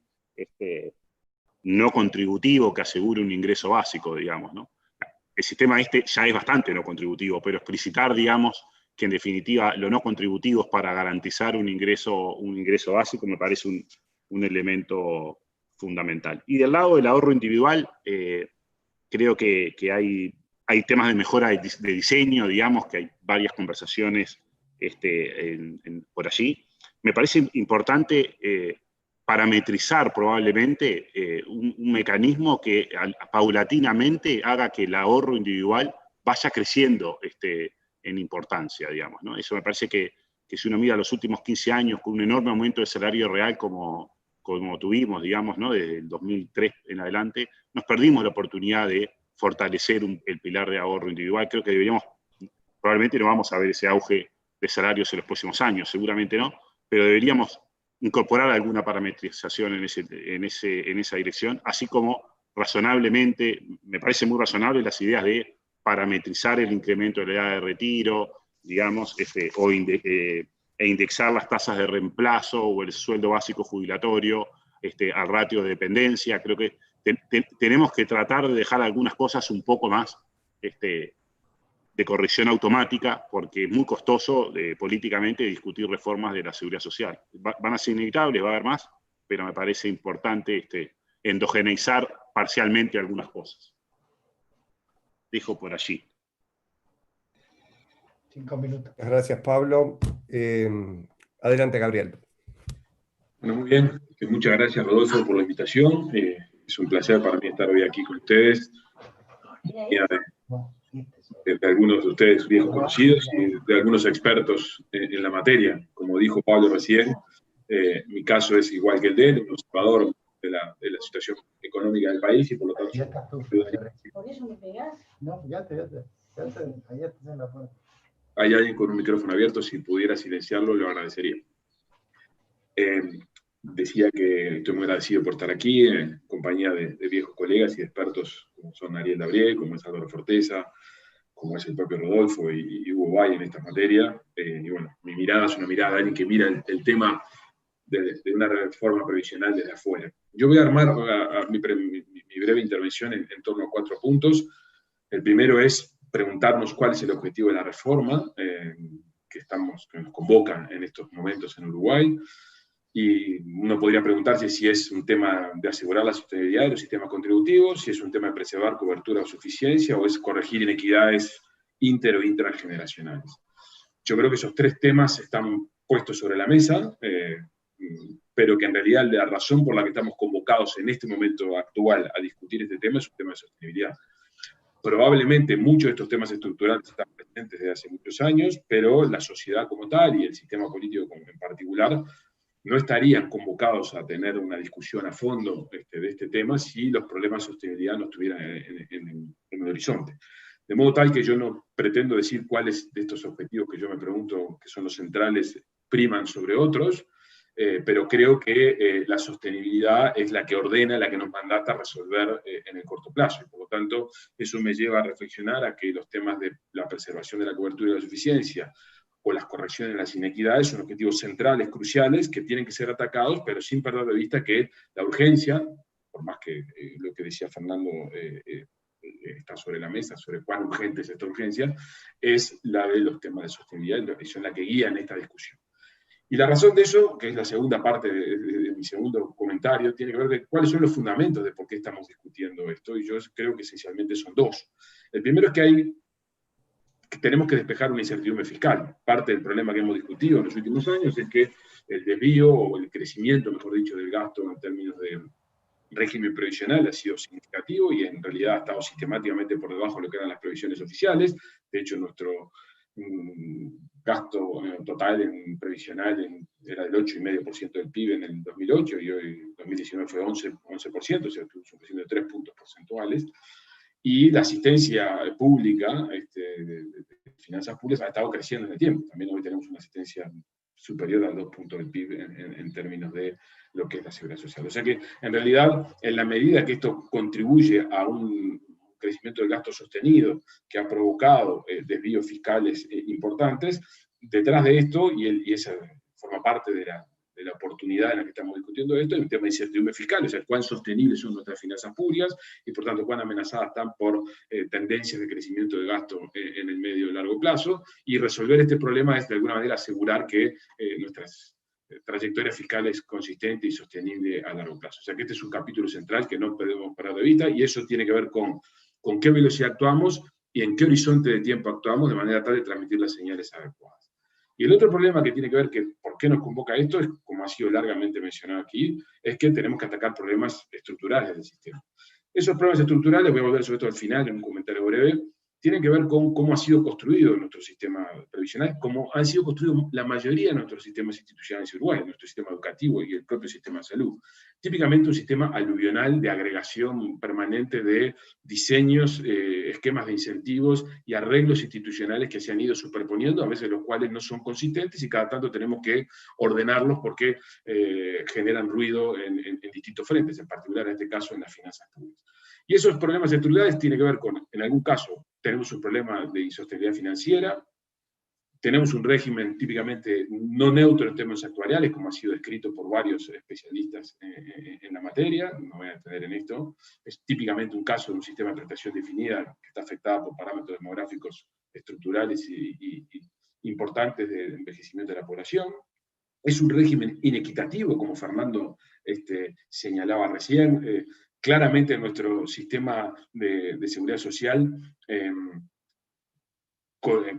no contributivo que asegure un ingreso básico, digamos, ¿no? El sistema ya es bastante no contributivo, pero explicitar, digamos, que en definitiva lo no contributivo es para garantizar un ingreso básico, me parece un elemento fundamental. Y del lado del ahorro individual, creo que hay temas de mejora de diseño, digamos, que hay varias conversaciones por allí. Me parece importante parametrizar probablemente un mecanismo que paulatinamente haga que el ahorro individual vaya creciendo en importancia, digamos, ¿no? Eso me parece que si uno mira los últimos 15 años con un enorme aumento del salario real como tuvimos, digamos, ¿no? Desde el 2003 en adelante, nos perdimos la oportunidad de fortalecer el pilar de ahorro individual. Creo que probablemente no vamos a ver ese auge de salarios en los próximos años, seguramente no, pero deberíamos incorporar alguna parametrización en esa dirección, así como razonablemente, me parece muy razonable las ideas de parametrizar el incremento de la edad de retiro, digamos, e indexar las tasas de reemplazo o el sueldo básico jubilatorio al ratio de dependencia. Creo que tenemos que tratar de dejar algunas cosas un poco más de corrección automática, porque es muy costoso políticamente discutir reformas de la seguridad social. Van a ser inevitables, va a haber más, pero me parece importante endogeneizar parcialmente algunas cosas. Dejo por allí. 5 minutos. Gracias, Pablo. Adelante, Gabriel. Bueno, muy bien. Muchas gracias, Rodolfo, por la invitación. Es un placer para mí estar hoy aquí con ustedes. De algunos de ustedes viejos conocidos y de algunos expertos en la materia. Como dijo Pablo recién, mi caso es igual que el de él, un observador de la situación económica del país y por lo tanto... Ya estás tú. ¿Por eso me pegás? No, ya te en la puerta. Hay alguien con un micrófono abierto, si pudiera silenciarlo, lo agradecería. Decía que estoy muy agradecido por estar aquí, en compañía de viejos colegas y expertos como son Ariel Dabriel, como es Álvaro Forteza, como es el propio Rodolfo y Hugo Bay en esta materia. Y bueno, mi mirada es una mirada de alguien que mira el tema de una reforma previsional desde afuera. Yo voy a armar mi breve intervención en torno a 4 puntos. El primero es preguntarnos cuál es el objetivo de la reforma que nos convoca en estos momentos en Uruguay. Y uno podría preguntarse si es un tema de asegurar la sostenibilidad de los sistemas contributivos, si es un tema de preservar cobertura o suficiencia, o es corregir inequidades inter o intrageneracionales. Yo creo que esos 3 temas están puestos sobre la mesa, pero que en realidad la razón por la que estamos convocados en este momento actual a discutir este tema es un tema de sostenibilidad. Probablemente muchos de estos temas estructurales están presentes desde hace muchos años, pero la sociedad como tal y el sistema político en particular no estarían convocados a tener una discusión a fondo de este tema si los problemas de sostenibilidad no estuvieran en el horizonte. De modo tal que yo no pretendo decir cuáles de estos objetivos que yo me pregunto que son los centrales priman sobre otros, pero creo que la sostenibilidad es la que ordena, la que nos mandata a resolver en el corto plazo. Y por lo tanto, eso me lleva a reflexionar a que los temas de la preservación de la cobertura y la suficiencia o las correcciones de las inequidades son objetivos centrales, cruciales, que tienen que ser atacados, pero sin perder de vista que la urgencia, por más que lo que decía Fernando está sobre la mesa, sobre cuán urgente es esta urgencia, es la de los temas de sostenibilidad, y son la que guían esta discusión. Y la razón de eso, que es la segunda parte de mi segundo comentario, tiene que ver con cuáles son los fundamentos de por qué estamos discutiendo esto, y yo creo que esencialmente son 2. El primero es que tenemos que despejar una incertidumbre fiscal. Parte del problema que hemos discutido en los últimos años es que el desvío, o el crecimiento, mejor dicho, del gasto en términos de régimen previsional ha sido significativo y en realidad ha estado sistemáticamente por debajo de lo que eran las previsiones oficiales. De hecho, nuestro gasto total en previsional era del 8,5% del PIB en el 2008 y hoy en 2019 fue 11%, o sea, un crecimiento de 3 puntos porcentuales. Y la asistencia pública, de finanzas públicas, ha estado creciendo en el tiempo. También hoy tenemos una asistencia superior al 2 puntos del PIB en términos de lo que es la seguridad social. O sea que, en realidad, en la medida que esto contribuye a un crecimiento del gasto sostenido que ha provocado desvíos fiscales importantes, detrás de esto, y esa forma parte de la oportunidad en la que estamos discutiendo esto, es un tema de incertidumbre fiscal, o sea, cuán sostenibles son nuestras finanzas públicas y, por tanto, cuán amenazadas están por tendencias de crecimiento de gasto en el medio y largo plazo, y resolver este problema es, de alguna manera, asegurar que nuestras trayectorias fiscales consistente y sostenible a largo plazo. O sea, que este es un capítulo central que no podemos parar de vista, y eso tiene que ver con qué velocidad actuamos y en qué horizonte de tiempo actuamos, de manera tal de transmitir las señales adecuadas. Y el otro problema que tiene que ver por qué nos convoca esto, es, como ha sido largamente mencionado aquí, es que tenemos que atacar problemas estructurales del sistema. Esos problemas estructurales, voy a volver sobre todo al final en un comentario breve, tienen que ver con cómo ha sido construido nuestro sistema previsional, cómo han sido construidos la mayoría de nuestros sistemas institucionales en Uruguay, nuestro sistema educativo y el propio sistema de salud. Típicamente un sistema aluvional de agregación permanente de diseños, esquemas de incentivos y arreglos institucionales que se han ido superponiendo, a veces los cuales no son consistentes y cada tanto tenemos que ordenarlos porque generan ruido en distintos frentes, en particular en este caso en las finanzas públicas. Y esos problemas estructurales tienen que ver con, en algún caso, tenemos un problema de insostenibilidad financiera, tenemos un régimen típicamente no neutro en términos actuariales, como ha sido descrito por varios especialistas en la materia, no voy a entender en esto, es típicamente un caso de un sistema de prestación definida que está afectado por parámetros demográficos estructurales y importantes de envejecimiento de la población. Es un régimen inequitativo, como Fernando señalaba recién. Claramente nuestro sistema de seguridad social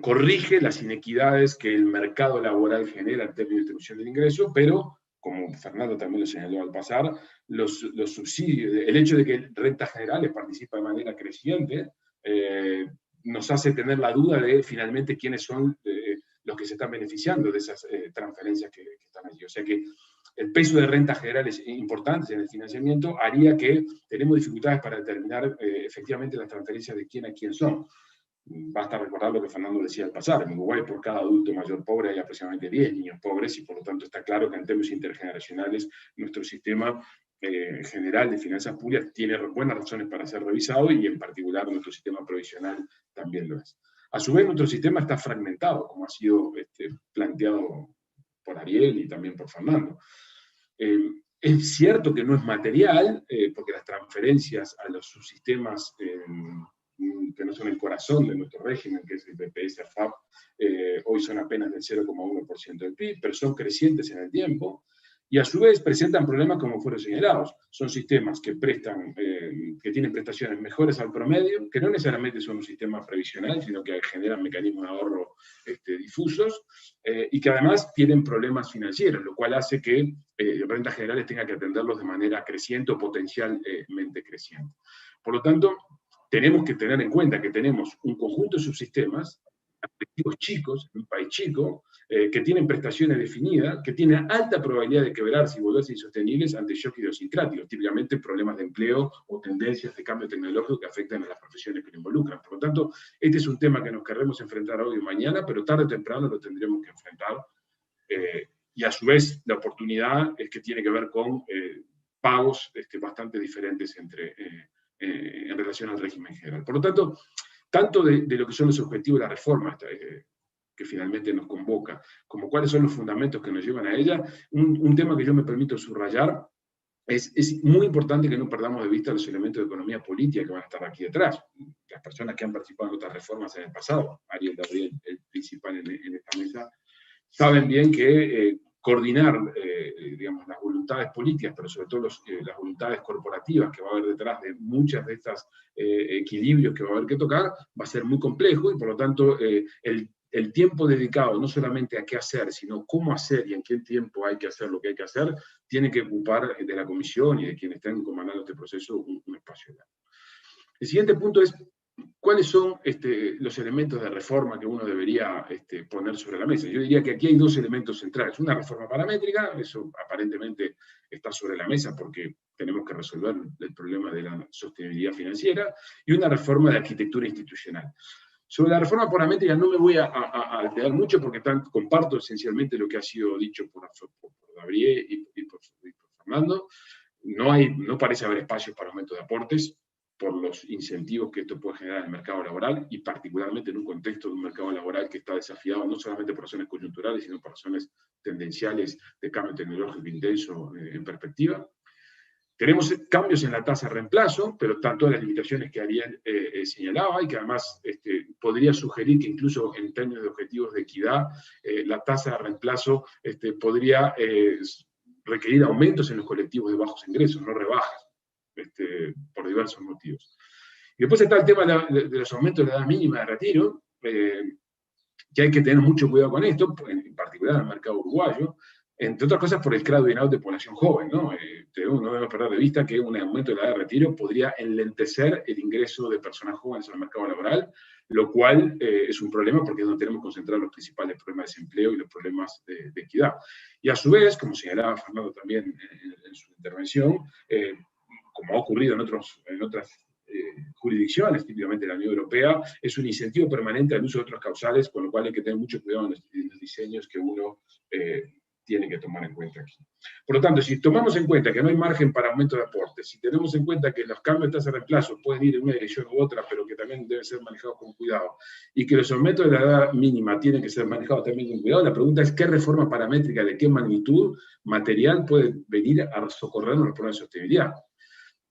corrige las inequidades que el mercado laboral genera en términos de distribución del ingreso, pero, como Fernando también lo señaló al pasar, los subsidios, el hecho de que rentas generales participa de manera creciente, nos hace tener la duda de finalmente quiénes son los que se están beneficiando de esas transferencias que están allí. O sea que el peso de rentas generales importantes en el financiamiento haría que tenemos dificultades para determinar efectivamente las transferencias de quién a quién son. Basta recordar lo que Fernando decía al pasar. En Uruguay, por cada adulto mayor pobre hay aproximadamente 10 niños pobres, y por lo tanto está claro que en términos intergeneracionales nuestro sistema general de finanzas públicas tiene buenas razones para ser revisado, y en particular nuestro sistema provisional también lo es. A su vez, nuestro sistema está fragmentado, como ha sido planteado por Ariel y también por Fernando. Es cierto que no es material, porque las transferencias a los subsistemas que no son el corazón de nuestro régimen, que es el BPS, AFAP, hoy son apenas del 0,1% del PIB, pero son crecientes en el tiempo, y a su vez presentan problemas como fueron señalados. Son sistemas que que tienen prestaciones mejores al promedio, que no necesariamente son un sistema previsional, sino que generan mecanismos de ahorro difusos, y que además tienen problemas financieros, lo cual hace que rentas generales tengan que atenderlos de manera creciente o potencialmente creciente. Por lo tanto, tenemos que tener en cuenta que tenemos un conjunto de subsistemas, activos chicos, en un país chico, que tienen prestaciones definidas, que tienen alta probabilidad de quebrarse y volverse insostenibles ante shocks idiosincráticos, típicamente problemas de empleo o tendencias de cambio tecnológico que afectan a las profesiones que lo involucran. Por lo tanto, este es un tema que nos queremos enfrentar hoy o mañana, pero tarde o temprano lo tendremos que enfrentar. Y a su vez, la oportunidad es que tiene que ver con pagos bastante diferentes en relación al régimen general. Por lo tanto, tanto de lo que son los objetivos de la reforma que finalmente nos convoca, como cuáles son los fundamentos que nos llevan a ella, un tema que yo me permito subrayar, es muy importante que no perdamos de vista los elementos de economía política que van a estar aquí detrás. Las personas que han participado en otras reformas en el pasado, Ariel Gabriel, el principal en esta mesa, saben bien que coordinar digamos, las voluntades políticas, pero sobre todo las voluntades corporativas que va a haber detrás de muchas de estas equilibrios que va a haber que tocar, va a ser muy complejo, y por lo tanto el tiempo dedicado no solamente a qué hacer, sino cómo hacer y en qué tiempo hay que hacer lo que hay que hacer, tiene que ocupar de la comisión y de quienes estén comandando este proceso un espacio largo. El siguiente punto es cuáles son los elementos de reforma que uno debería poner sobre la mesa. Yo diría que aquí hay dos elementos centrales. Una reforma paramétrica, eso aparentemente está sobre la mesa porque tenemos que resolver el problema de la sostenibilidad financiera, y una reforma de arquitectura institucional. Sobre la reforma paramétrica no me voy a alterar mucho porque comparto esencialmente lo que ha sido dicho por Gabriel y por Fernando. No parece haber espacio para aumento de aportes por los incentivos que esto puede generar en el mercado laboral, y particularmente en un contexto de un mercado laboral que está desafiado no solamente por razones coyunturales, sino por razones tendenciales de cambio tecnológico intenso en perspectiva. Tenemos cambios en la tasa de reemplazo, pero están todas las limitaciones que Ariel señalaba, y que además podría sugerir que incluso en términos de objetivos de equidad, la tasa de reemplazo podría requerir aumentos en los colectivos de bajos ingresos, no rebajas, por diversos motivos. Y después está el tema de los aumentos de la edad mínima de retiro, que hay que tener mucho cuidado con esto, en particular en el mercado uruguayo, entre otras cosas por el grado de población joven, ¿no? No debemos perder de vista que un aumento de la edad de retiro podría enlentecer el ingreso de personas jóvenes al mercado laboral, lo cual es un problema porque es donde tenemos que concentrar los principales problemas de desempleo y los problemas de equidad. Y a su vez, como señalaba Fernando también en su intervención, como ha ocurrido en otras jurisdicciones, típicamente la Unión Europea, es un incentivo permanente al uso de otros causales, con lo cual hay que tener mucho cuidado en los diseños que uno tienen que tomar en cuenta aquí. Por lo tanto, si tomamos en cuenta que no hay margen para aumento de aportes, si tenemos en cuenta que los cambios de tasa de reemplazo pueden ir en una dirección u otra, pero que también deben ser manejados con cuidado, y que los aumentos de la edad mínima tienen que ser manejados también con cuidado, la pregunta es qué reforma paramétrica, de qué magnitud material puede venir a socorrernos los problemas de sostenibilidad.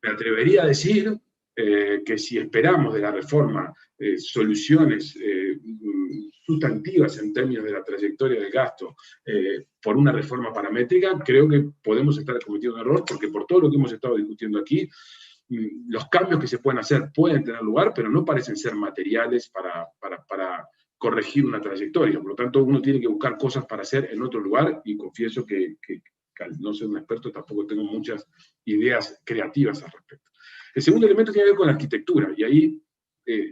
Me atrevería a decir que si esperamos de la reforma soluciones sustantivas en términos de la trayectoria del gasto por una reforma paramétrica, creo que podemos estar cometiendo un error, porque por todo lo que hemos estado discutiendo aquí, los cambios que se pueden hacer pueden tener lugar, pero no parecen ser materiales para corregir una trayectoria. Por lo tanto, uno tiene que buscar cosas para hacer en otro lugar, y confieso que al no ser un experto tampoco tengo muchas ideas creativas al respecto. El segundo elemento tiene que ver con la arquitectura, y ahí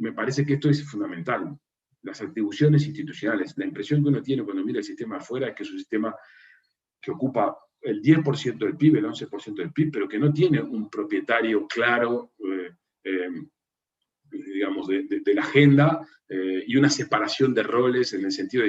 me parece que esto es fundamental. Las atribuciones institucionales, la impresión que uno tiene cuando mira el sistema afuera es que es un sistema que ocupa el 10% del PIB, el 11% del PIB, pero que no tiene un propietario claro, digamos, de la agenda, y una separación de roles en el sentido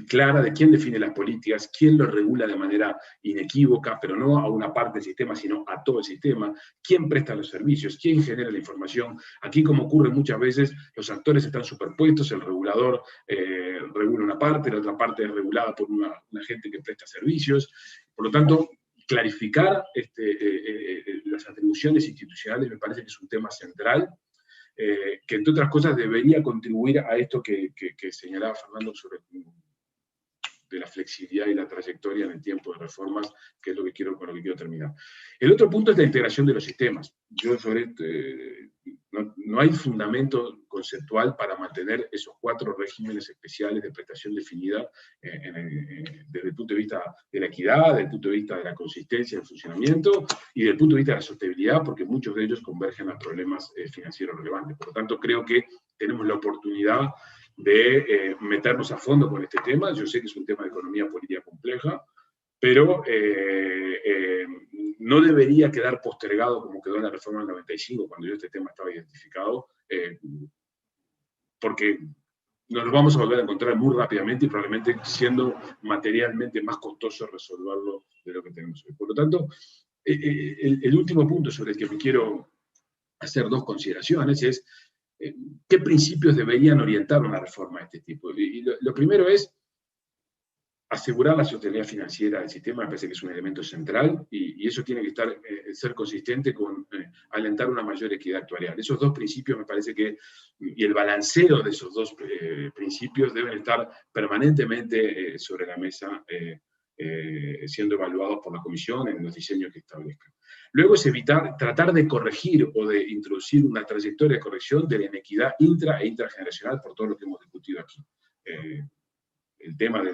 clara de quién define las políticas, quién lo regula de manera inequívoca, pero no a una parte del sistema, sino a todo el sistema, quién presta los servicios, quién genera la información. Aquí, como ocurre muchas veces, los actores están superpuestos, el regulador regula una parte, la otra parte es regulada por una gente que presta servicios. Por lo tanto, clarificar las atribuciones institucionales me parece que es un tema central, que entre otras cosas debería contribuir a esto que señalaba Fernando sobre de la flexibilidad y la trayectoria en el tiempo de reformas, que es con lo que quiero terminar. El otro punto es la integración de los sistemas. Yo no hay fundamento conceptual para mantener esos 4 regímenes especiales de prestación definida desde el punto de vista de la equidad, desde el punto de vista de la consistencia del funcionamiento y desde el punto de vista de la sostenibilidad, porque muchos de ellos convergen a problemas financieros relevantes. Por lo tanto, creo que tenemos la oportunidad de meternos a fondo con este tema. Yo sé que es un tema de economía política compleja, pero no debería quedar postergado como quedó en la reforma del 95, cuando este tema estaba identificado, porque nos lo vamos a volver a encontrar muy rápidamente y probablemente siendo materialmente más costoso resolverlo de lo que tenemos hoy. Por lo tanto, el último punto sobre el que me quiero hacer 2 consideraciones es qué principios deberían orientar una reforma de este tipo. Y lo primero es asegurar la sostenibilidad financiera del sistema. Me parece que es un elemento central, y eso tiene que ser consistente con alentar una mayor equidad actuarial. Esos 2 principios me parece que, y el balanceo de esos 2 principios deben estar permanentemente sobre la mesa, siendo evaluados por la Comisión en los diseños que establezcan. Luego es tratar de corregir o de introducir una trayectoria de corrección de la inequidad intra e intrageneracional por todo lo que hemos discutido aquí. El tema de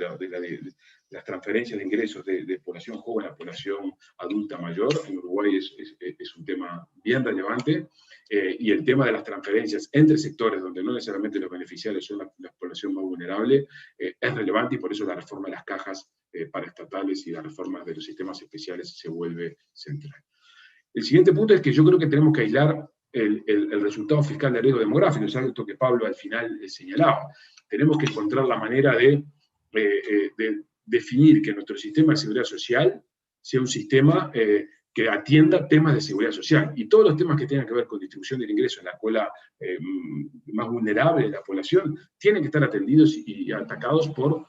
las transferencias de ingresos de población joven a población adulta mayor en Uruguay es un tema bien relevante, y el tema de las transferencias entre sectores donde no necesariamente los beneficiarios son la población más vulnerable es relevante, y por eso la reforma de las cajas paraestatales y la reforma de los sistemas especiales se vuelve central. El siguiente punto es que yo creo que tenemos que aislar el resultado fiscal de riesgo demográfico, es algo que Pablo al final señalaba. Tenemos que encontrar la manera de definir que nuestro sistema de seguridad social sea un sistema que atienda temas de seguridad social, y todos los temas que tengan que ver con distribución del ingreso en la escuela más vulnerable de la población tienen que estar atendidos y atacados por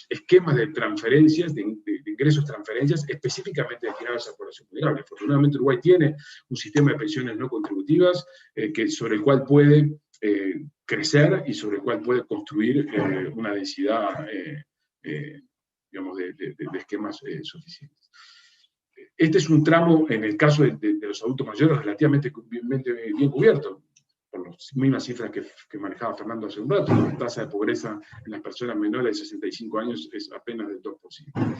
esquemas de transferencias, de ingresos transferencias específicamente destinados a la población vulnerable. Afortunadamente Uruguay tiene un sistema de pensiones no contributivas sobre el cual puede crecer y sobre el cual puede construir una densidad digamos, de esquemas suficientes. Este es un tramo, en el caso de los adultos mayores, relativamente bien cubierto, por las mismas cifras que manejaba Fernando hace un rato. La tasa de pobreza en las personas menores de 65 años es apenas del 2%.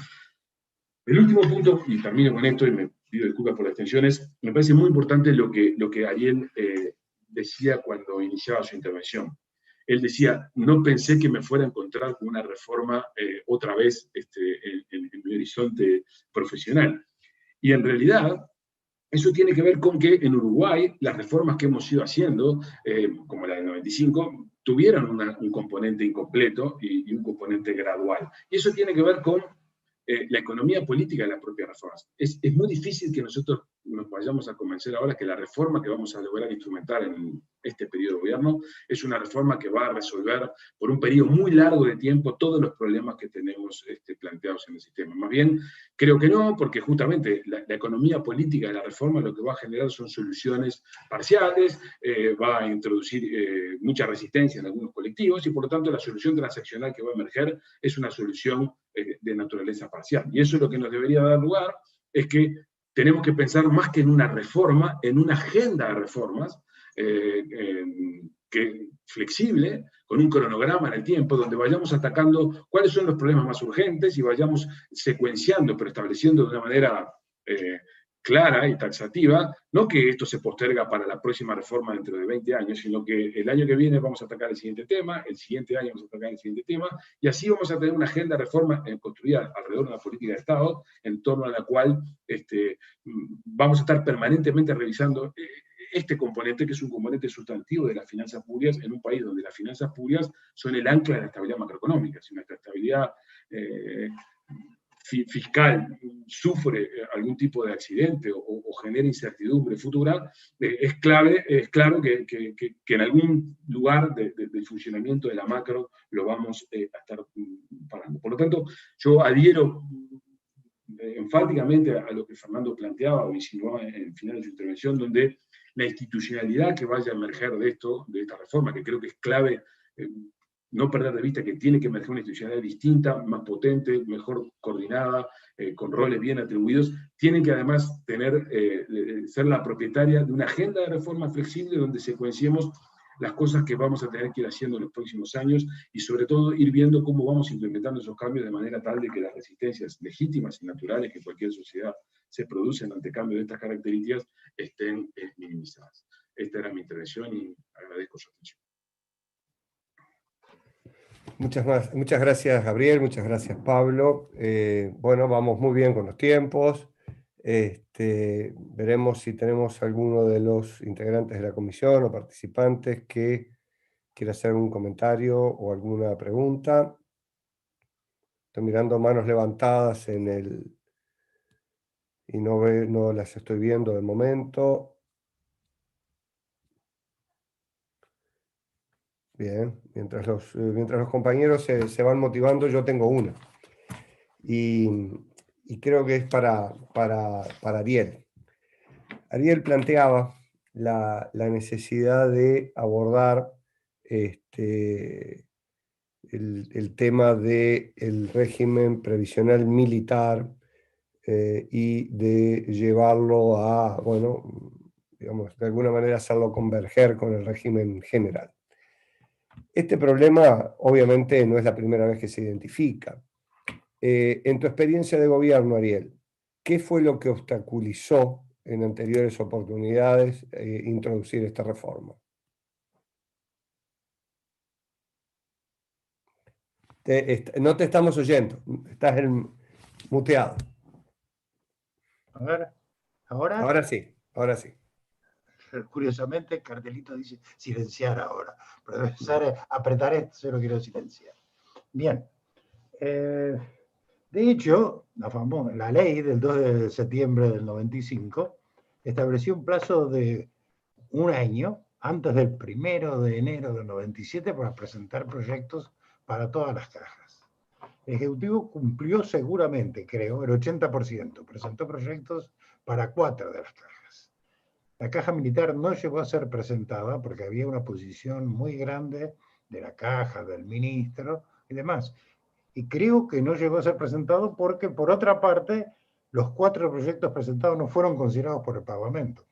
El último punto, y termino con esto y me pido disculpas por las extensiones, me parece muy importante lo que Ariel decía cuando iniciaba su intervención. Él decía, no pensé que me fuera a encontrar con una reforma otra vez en mi horizonte profesional. Y en realidad, eso tiene que ver con que en Uruguay las reformas que hemos ido haciendo, como la del 95, tuvieron un componente incompleto y un componente gradual. Y eso tiene que ver con la economía política de las propias reformas. Es muy difícil que nosotros nos vayamos a convencer ahora que la reforma que vamos a lograr instrumentar en este periodo de gobierno es una reforma que va a resolver por un periodo muy largo de tiempo todos los problemas que tenemos planteados en el sistema. Más bien, creo que no, porque justamente la economía política de la reforma lo que va a generar son soluciones parciales, va a introducir mucha resistencia en algunos colectivos, y por lo tanto la solución transaccional que va a emerger es una solución de naturaleza parcial. Y eso es lo que nos debería dar lugar, es que tenemos que pensar más que en una reforma, en una agenda de reformas flexible, con un cronograma en el tiempo, donde vayamos atacando cuáles son los problemas más urgentes y vayamos secuenciando, pero estableciendo de una manera clara y taxativa, no que esto se posterga para la próxima reforma dentro de 20 años, sino que el año que viene vamos a atacar el siguiente tema, el siguiente año vamos a atacar el siguiente tema, y así vamos a tener una agenda de reforma construida alrededor de una política de Estado, en torno a la cual vamos a estar permanentemente revisando este componente, que es un componente sustantivo de las finanzas públicas, en un país donde las finanzas públicas son el ancla de la estabilidad macroeconómica. Si nuestra estabilidad fiscal sufre algún tipo de accidente o genera incertidumbre futura, es claro que en algún lugar del funcionamiento de la macro lo vamos a estar parando. Por lo tanto, yo adhiero enfáticamente a lo que Fernando planteaba o insinuaba en el final de su intervención, donde la institucionalidad que vaya a emerger de esta reforma, que creo que es clave, no perder de vista que tiene que emerger una institucionalidad distinta, más potente, mejor coordinada, con roles bien atribuidos, tienen que además ser la propietaria de una agenda de reforma flexible donde secuenciemos las cosas que vamos a tener que ir haciendo en los próximos años y sobre todo ir viendo cómo vamos implementando esos cambios de manera tal de que las resistencias legítimas y naturales que cualquier sociedad se producen ante cambios de estas características estén minimizadas. Esta era mi intervención y agradezco su atención. Muchas gracias, Gabriel, muchas gracias, Pablo. Bueno, vamos muy bien con los tiempos. Veremos si tenemos alguno de los integrantes de la comisión o participantes que quiera hacer un comentario o alguna pregunta. Estoy mirando manos levantadas y no las estoy viendo de momento. Bien, mientras los compañeros se van motivando, yo tengo una. Y creo que es para Ariel. Ariel planteaba la necesidad de abordar el tema del régimen previsional militar y de llevarlo a, bueno, digamos, de alguna manera hacerlo converger con el régimen general. Este problema, obviamente, no es la primera vez que se identifica. En tu experiencia de gobierno, Ariel, ¿qué fue lo que obstaculizó en anteriores oportunidades introducir esta reforma? No te estamos oyendo, estás muteado. A ver, ¿ahora? Ahora sí, ahora sí. Curiosamente, el cartelito dice silenciar ahora, pero debe ser apretar esto, yo lo quiero silenciar. Bien. De hecho, la ley del 2 de septiembre del 95 estableció un plazo de un año antes del 1 de enero del 97 para presentar proyectos para todas las cajas. El Ejecutivo cumplió seguramente, creo, el 80%. Presentó proyectos para 4 de las cajas. La caja militar no llegó a ser presentada porque había una posición muy grande de la caja, del ministro y demás. Y creo que no llegó a ser presentado porque, por otra parte, los 4 proyectos presentados no fueron considerados por el Parlamento.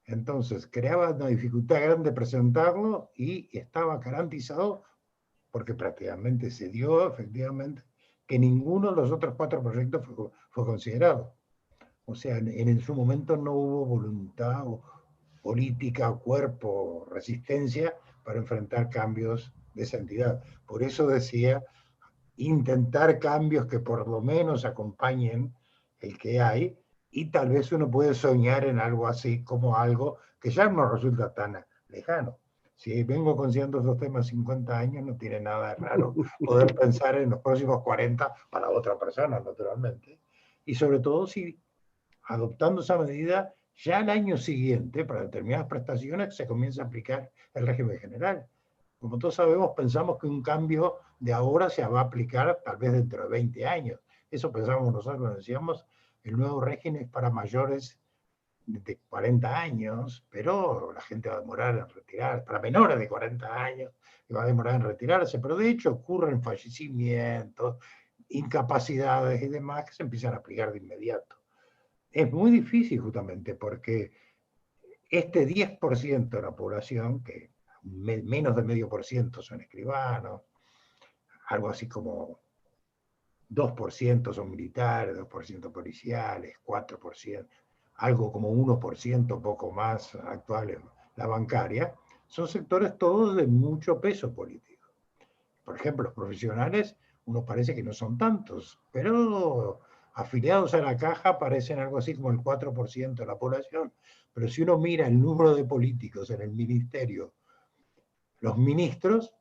Entonces, creaba una dificultad grande presentarlo y estaba garantizado, porque prácticamente se dio, efectivamente, que ninguno de los otros 4 proyectos fue considerado. O sea, en su momento no hubo voluntad o política, cuerpo, resistencia para enfrentar cambios de esa entidad. Por eso decía, intentar cambios que por lo menos acompañen el que hay, y tal vez uno puede soñar en algo así como algo que ya no resulta tan lejano. Si vengo considerando esos temas 50 años, no tiene nada de raro poder pensar en los próximos 40 para otra persona, naturalmente. Y sobre todo si adoptando esa medida, ya al año siguiente, para determinadas prestaciones, se comienza a aplicar el régimen general. Como todos sabemos, pensamos que un cambio de ahora se va a aplicar tal vez dentro de 20 años. Eso pensábamos nosotros, decíamos, el nuevo régimen es para mayores de 40 años, pero la gente va a demorar en retirar, para menores de 40 años, y va a demorar en retirarse, pero de hecho ocurren fallecimientos, incapacidades y demás que se empiezan a aplicar de inmediato. Es muy difícil justamente porque este 10% de la población, que menos del medio por ciento son escribanos, algo así como 2% son militares, 2% policiales, 4%, algo como 1%, poco más actual, la bancaria, son sectores todos de mucho peso político. Por ejemplo, los profesionales, uno parece que no son tantos, pero afiliados a la caja parecen algo así como el 4% de la población. Pero si uno mira el número de políticos en el ministerio, los ministros,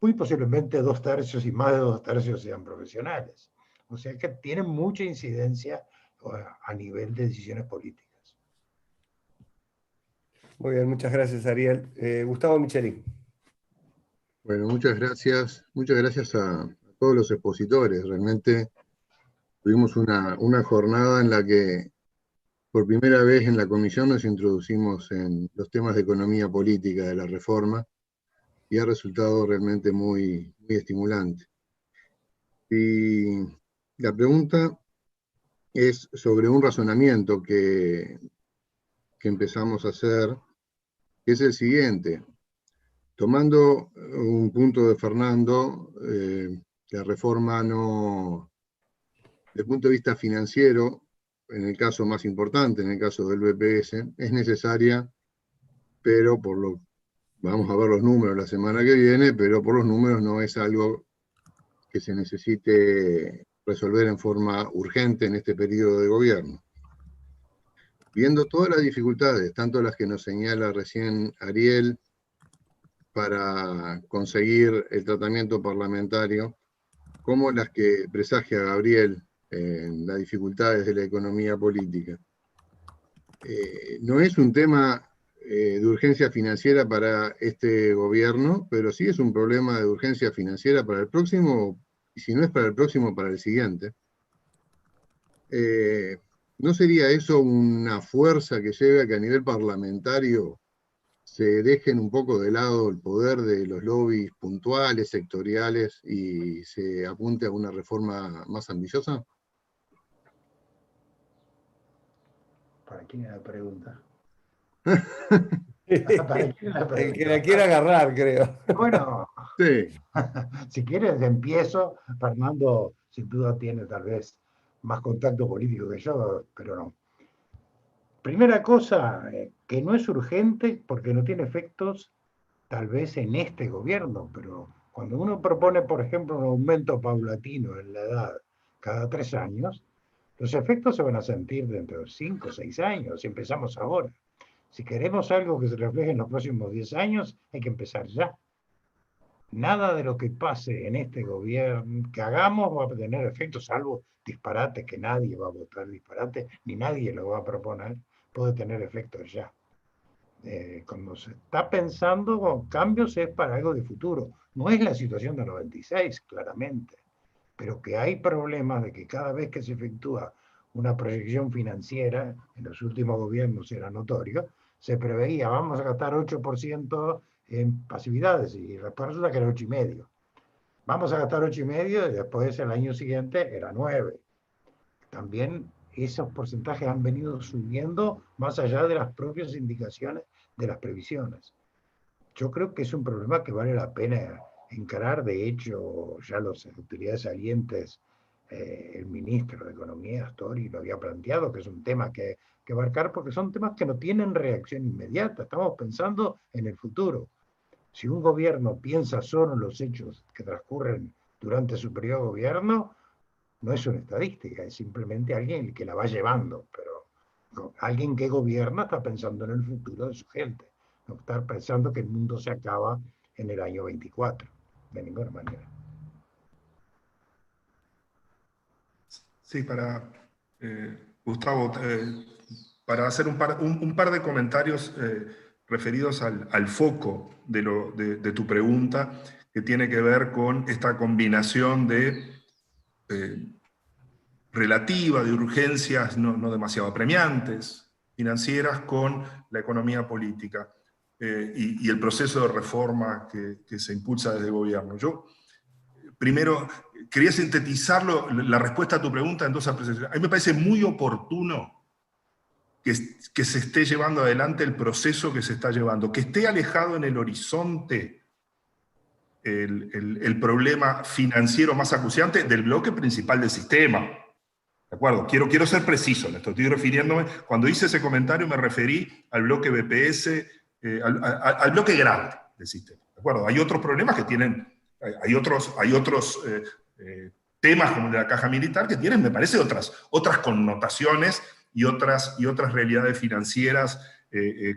muy posiblemente 2/3 y más de 2/3 sean profesionales. O sea que tienen mucha incidencia a nivel de decisiones políticas. Muy bien, muchas gracias, Ariel. Gustavo Michelin. Bueno, muchas gracias a todos los expositores. Realmente tuvimos una jornada en la que por primera vez en la comisión nos introducimos en los temas de economía política de la reforma y ha resultado realmente muy, muy estimulante. Y la pregunta es sobre un razonamiento que empezamos a hacer, que es el siguiente. Tomando un punto de Fernando, la reforma no, desde el punto de vista financiero, en el caso más importante, en el caso del BPS, es necesaria, pero vamos a ver los números la semana que viene, pero por los números no es algo que se necesite resolver en forma urgente en este periodo de gobierno. Viendo todas las dificultades, tanto las que nos señala recién Ariel, para conseguir el tratamiento parlamentario, como las que presagia Gabriel en las dificultades de la economía política. No es un tema de urgencia financiera para este gobierno, pero sí es un problema de urgencia financiera para el próximo, y si no es para el próximo, para el siguiente. ¿No sería eso una fuerza que lleve a que a nivel parlamentario se dejen un poco de lado el poder de los lobbies puntuales, sectoriales, y se apunte a una reforma más ambiciosa? ¿Para quién es la pregunta? El que la quiera agarrar, creo. Bueno, Sí. si quieres empiezo. Fernando sin duda tiene tal vez más contacto político que yo, pero no. Primera cosa, que no es urgente porque no tiene efectos tal vez en este gobierno, pero cuando uno propone, por ejemplo, un aumento paulatino en la edad cada 3 años, los efectos se van a sentir dentro de 5 o 6 años, si empezamos ahora. Si queremos algo que se refleje en los próximos 10 años, hay que empezar ya. Nada de lo que pase en este gobierno, que hagamos, va a tener efectos, salvo disparates, que nadie va a votar disparate, ni nadie lo va a proponer, puede tener efectos ya. Cuando se está pensando con cambios es para algo de futuro. No es la situación del 96, claramente, pero que hay problemas de que cada vez que se efectúa una proyección financiera, en los últimos gobiernos era notorio, se preveía, vamos a gastar 8% en pasividades, y después resulta que era 8,5%. Vamos a gastar 8,5% y después el año siguiente era 9%. También esos porcentajes han venido subiendo más allá de las propias indicaciones de las previsiones. Yo creo que es un problema que vale la pena encarar. De hecho, ya las autoridades salientes, el ministro de Economía, Astori, lo había planteado, que es un tema que abarcar, porque son temas que no tienen reacción inmediata. Estamos pensando en el futuro. Si un gobierno piensa solo en los hechos que transcurren durante su periodo de gobierno, no es una estadística, es simplemente alguien que la va llevando, pero alguien que gobierna está pensando en el futuro de su gente. no estar pensando que el mundo se acaba en el año 24, de ninguna manera. Sí, Gustavo, para hacer un par de comentarios referidos al foco de tu pregunta, que tiene que ver con esta combinación relativa, de urgencias no demasiado apremiantes, financieras, con la economía política y el proceso de reforma que se impulsa desde el gobierno. Yo, primero, quería sintetizarlo, la respuesta a tu pregunta en dos apreciaciones. A mí me parece muy oportuno que se esté llevando adelante el proceso que se está llevando, que esté alejado en el horizonte el problema financiero más acuciante del bloque principal del sistema. ¿De acuerdo? Quiero ser preciso en esto. Estoy refiriéndome, cuando hice ese comentario me referí al bloque BPS, al bloque grande del sistema. ¿De acuerdo? Hay otros problemas que tienen, hay otros temas como el de la caja militar que tienen, me parece, otras connotaciones y otras realidades financieras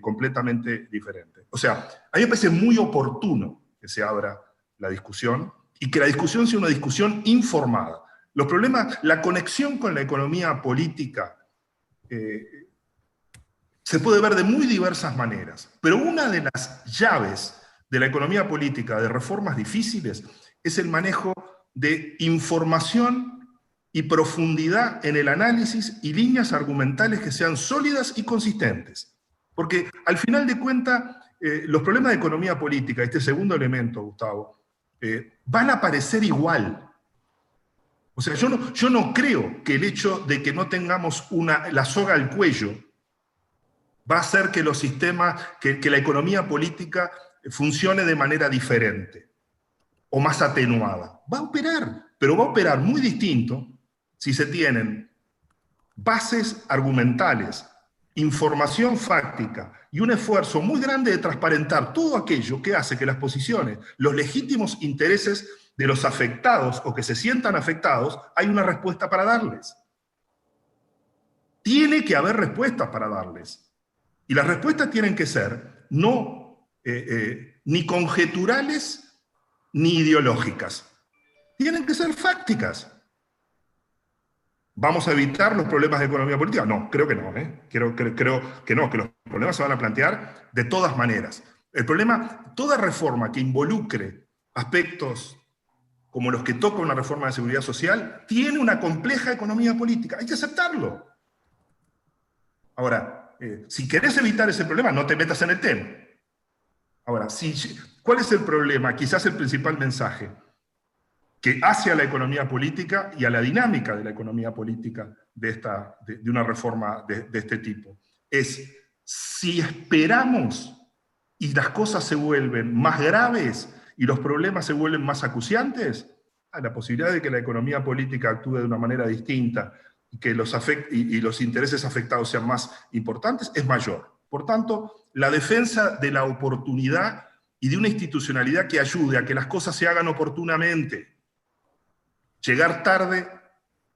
completamente diferentes. O sea, a mí me parece muy oportuno que se abra la discusión y que la discusión sea una discusión informada. Los problemas, la conexión con la economía política se puede ver de muy diversas maneras, pero una de las llaves de la economía política de reformas difíciles es el manejo de información y profundidad en el análisis y líneas argumentales que sean sólidas y consistentes. Porque al final de cuentas, los problemas de economía política, este segundo elemento, Gustavo, van a aparecer igual. O sea, yo no creo que el hecho de que no tengamos la soga al cuello va a hacer que los sistemas, que la economía política funcione de manera diferente o más atenuada. Va a operar, pero va a operar muy distinto si se tienen bases argumentales, información fáctica y un esfuerzo muy grande de transparentar todo aquello que hace que las posiciones, los legítimos intereses de los afectados o que se sientan afectados, hay una respuesta para darles. Tiene que haber respuestas para darles. Y las respuestas tienen que ser ni conjeturales ni ideológicas. Tienen que ser fácticas. ¿Vamos a evitar los problemas de economía política? No, creo que no. Creo que no, que los problemas se van a plantear de todas maneras. El problema, toda reforma que involucre aspectos como los que toca una reforma de seguridad social, tiene una compleja economía política. Hay que aceptarlo. Ahora, si querés evitar ese problema, no te metas en el tema. Ahora, ¿cuál es el problema? Quizás el principal mensaje que hace a la economía política y a la dinámica de la economía política de una reforma de este tipo. Es, si esperamos y las cosas se vuelven más graves y los problemas se vuelven más acuciantes, la posibilidad de que la economía política actúe de una manera distinta y que los intereses afectados sean más importantes es mayor. Por tanto, la defensa de la oportunidad y de una institucionalidad que ayude a que las cosas se hagan oportunamente. Llegar tarde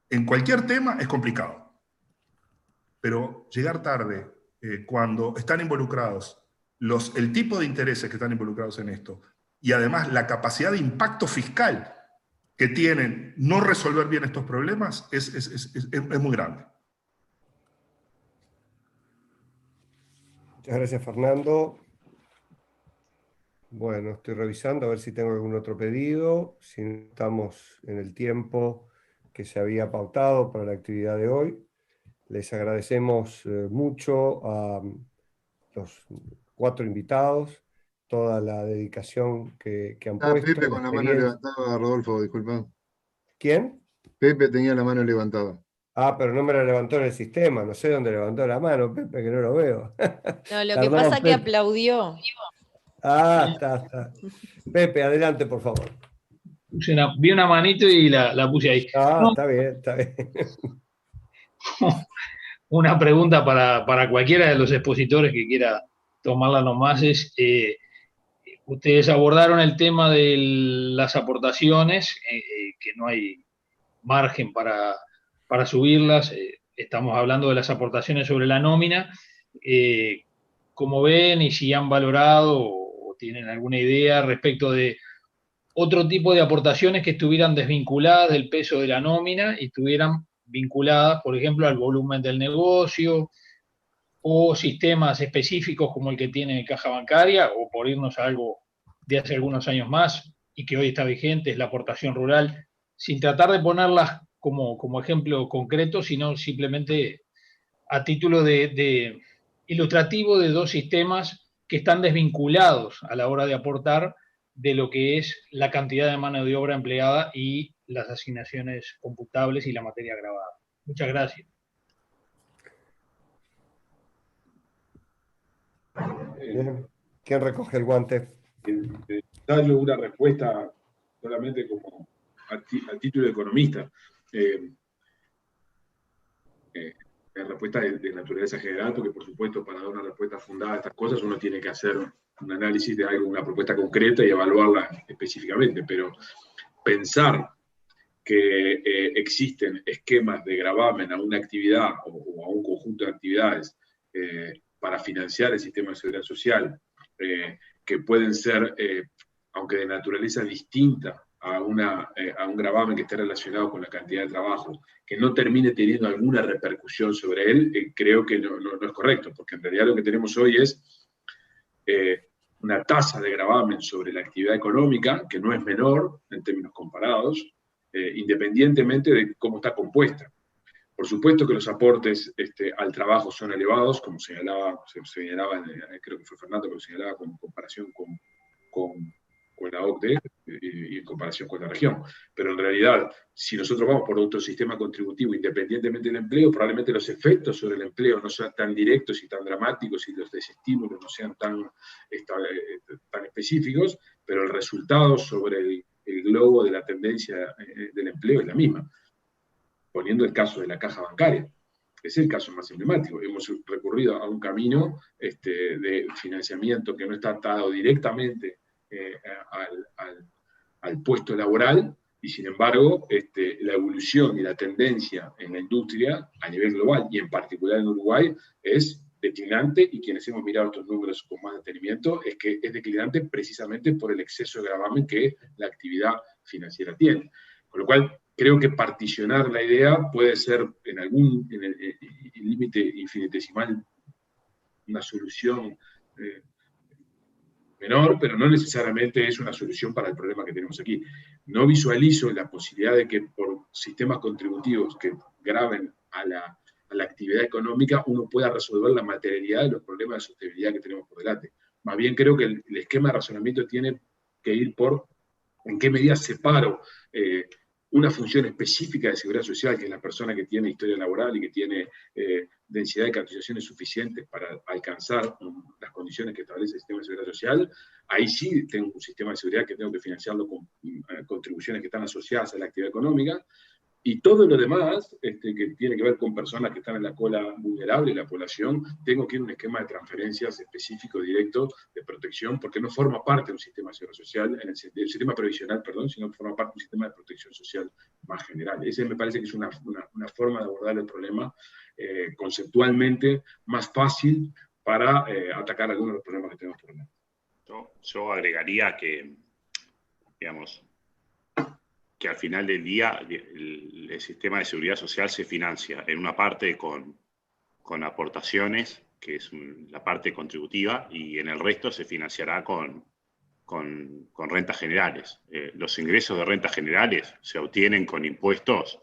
en cualquier tema es complicado, pero llegar tarde cuando están involucrados el tipo de intereses que están involucrados en esto y además la capacidad de impacto fiscal que tienen no resolver bien estos problemas es muy grande. Muchas gracias, Fernando. Bueno, estoy revisando a ver si tengo algún otro pedido, si no estamos en el tiempo que se había pautado para la actividad de hoy. Les agradecemos mucho a los 4 invitados, toda la dedicación que han puesto. Pepe con la mano levantada, Rodolfo, disculpa. ¿Quién? Pepe tenía la mano levantada. Ah, pero no me la levantó en el sistema, no sé dónde levantó la mano, Pepe, que no lo veo. No, lo que Perdón, pasa es que Pepe. aplaudió. Ah, está. Pepe, adelante, por favor. Vi una manito y la puse ahí. Ah, No, está bien. una pregunta para cualquiera de los expositores que quiera tomarla nomás es, ustedes abordaron el tema de las aportaciones, que no hay margen para subirlas, estamos hablando de las aportaciones sobre la nómina. cómo ven y si han valorado o tienen alguna idea respecto de otro tipo de aportaciones que estuvieran desvinculadas del peso de la nómina y estuvieran vinculadas, por ejemplo, al volumen del negocio, o sistemas específicos como el que tiene Caja Bancaria, o por irnos a algo de hace algunos años más y que hoy está vigente, es la aportación rural, sin tratar de ponerlas como ejemplo concreto, sino simplemente a título de ilustrativo de dos sistemas que están desvinculados a la hora de aportar de lo que es la cantidad de mano de obra empleada y las asignaciones computables y la materia grabada. Muchas gracias. Bien. ¿Quién recoge el guante? Darle una respuesta solamente como a título de economista. La respuesta de naturaleza general, porque por supuesto para dar una respuesta fundada a estas cosas uno tiene que hacer un análisis de algo, una propuesta concreta y evaluarla específicamente, pero pensar que existen esquemas de gravamen a una actividad o a un conjunto de actividades para financiar el sistema de seguridad social, que pueden ser, aunque de naturaleza distinta a un gravamen que esté relacionado con la cantidad de trabajo, que no termine teniendo alguna repercusión sobre él, creo que no es correcto, porque en realidad lo que tenemos hoy es una tasa de gravamen sobre la actividad económica, que no es menor en términos comparados, independientemente de cómo está compuesta. Por supuesto que los aportes al trabajo son elevados, como se señalaba, creo que fue Fernando que lo señalaba con comparación con la OCDE y en comparación con la región. Pero en realidad, si nosotros vamos por otro sistema contributivo, independientemente del empleo, probablemente los efectos sobre el empleo no sean tan directos y tan dramáticos y los desestímulos no sean tan específicos, pero el resultado sobre el globo de la tendencia del empleo es la misma. Poniendo el caso de la caja bancaria, es el caso más emblemático. Hemos recurrido a un camino de financiamiento que no está atado directamente al puesto laboral, y sin embargo la evolución y la tendencia en la industria a nivel global, y en particular en Uruguay, es declinante, y quienes hemos mirado estos números con más detenimiento, es que es declinante precisamente por el exceso de gravamen que la actividad financiera tiene. Con lo cual, creo que particionar la idea puede ser en el límite infinitesimal una solución menor, pero no necesariamente es una solución para el problema que tenemos aquí. No visualizo la posibilidad de que por sistemas contributivos que graven a la actividad económica uno pueda resolver la materialidad de los problemas de sostenibilidad que tenemos por delante. Más bien creo que el esquema de razonamiento tiene que ir por en qué medida separo una función específica de seguridad social, que es la persona que tiene historia laboral y que tiene densidad de cotizaciones suficientes para alcanzar las condiciones que establece el sistema de seguridad social. Ahí sí tengo un sistema de seguridad que tengo que financiarlo con contribuciones que están asociadas a la actividad económica, y todo lo demás, que tiene que ver con personas que están en la cola vulnerable, la población, tengo que ir a un esquema de transferencias específico, directo, de protección, porque no forma parte de un sistema de seguridad social, en el sistema previsional, perdón, sino que forma parte de un sistema de protección social más general. Ese me parece que es una forma de abordar el problema conceptualmente más fácil para atacar algunos de los problemas que tenemos por delante. Yo agregaría que, digamos, que al final del día el sistema de seguridad social se financia en una parte con aportaciones, que es la parte contributiva, y en el resto se financiará con rentas generales. Los ingresos de rentas generales se obtienen con impuestos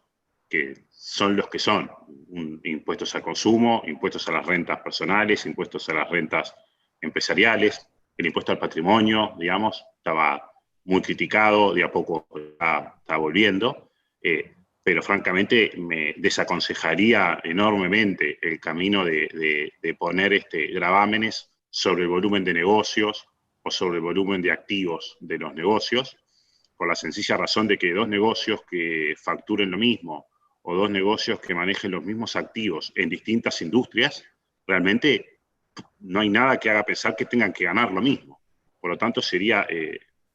que son los que son, impuestos al consumo, impuestos a las rentas personales, impuestos a las rentas empresariales, el impuesto al patrimonio, digamos, estaba muy criticado, de a poco está volviendo, pero francamente me desaconsejaría enormemente el camino de poner gravámenes sobre el volumen de negocios o sobre el volumen de activos de los negocios, por la sencilla razón de que dos negocios que facturen lo mismo o dos negocios que manejen los mismos activos en distintas industrias, realmente no hay nada que haga pensar que tengan que ganar lo mismo. Por lo tanto, sería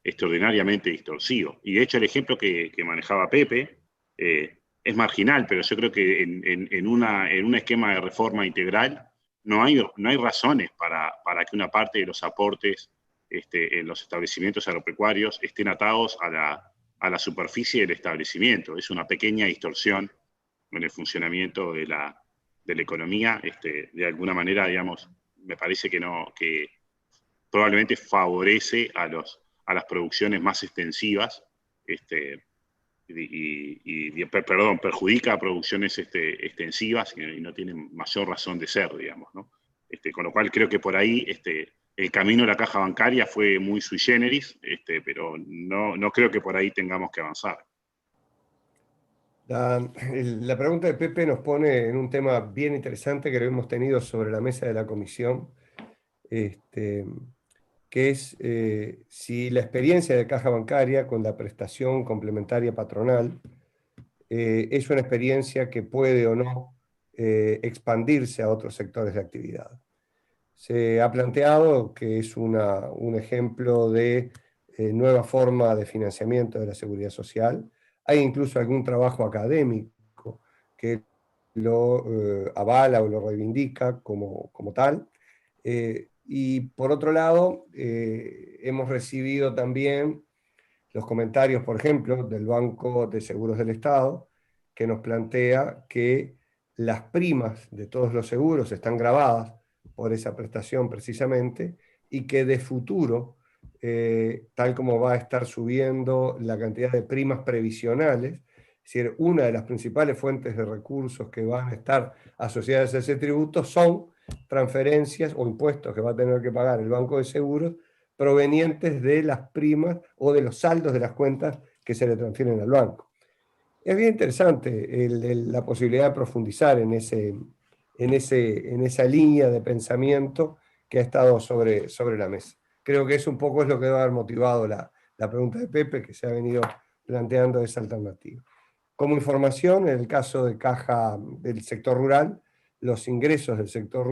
extraordinariamente distorsivo. Y de hecho el ejemplo que manejaba Pepe es marginal, pero yo creo que en un esquema de reforma integral no hay razones para que una parte de los aportes en los establecimientos agropecuarios estén atados a la superficie del establecimiento. Es una pequeña distorsión en el funcionamiento de la economía. De alguna manera, digamos, me parece que probablemente favorece a las producciones más extensivas, perjudica a producciones extensivas y no tienen mayor razón de ser, digamos, ¿no? Con lo cual creo que por ahí el camino de la caja bancaria fue muy sui generis, pero no creo que por ahí tengamos que avanzar. La pregunta de Pepe nos pone en un tema bien interesante que lo hemos tenido sobre la mesa de la comisión, que es si la experiencia de caja bancaria con la prestación complementaria patronal es una experiencia que puede o no expandirse a otros sectores de actividad. Se ha planteado que es un ejemplo de nueva forma de financiamiento de la seguridad social. Hay incluso algún trabajo académico que lo avala o lo reivindica como tal. Y por otro lado, hemos recibido también los comentarios, por ejemplo, del Banco de Seguros del Estado, que nos plantea que las primas de todos los seguros están grabadas por esa prestación precisamente, y que de futuro, tal como va a estar subiendo la cantidad de primas previsionales, es decir, una de las principales fuentes de recursos que van a estar asociadas a ese tributo son transferencias o impuestos que va a tener que pagar el Banco de Seguros provenientes de las primas o de los saldos de las cuentas que se le transfieren al banco. Es bien interesante la posibilidad de profundizar en esa línea de pensamiento que ha estado sobre la mesa. Creo que eso un poco es lo que debe haber motivado la pregunta de Pepe, que se ha venido planteando esa alternativa. Como información, en el caso de caja del sector rural, los egresos del sector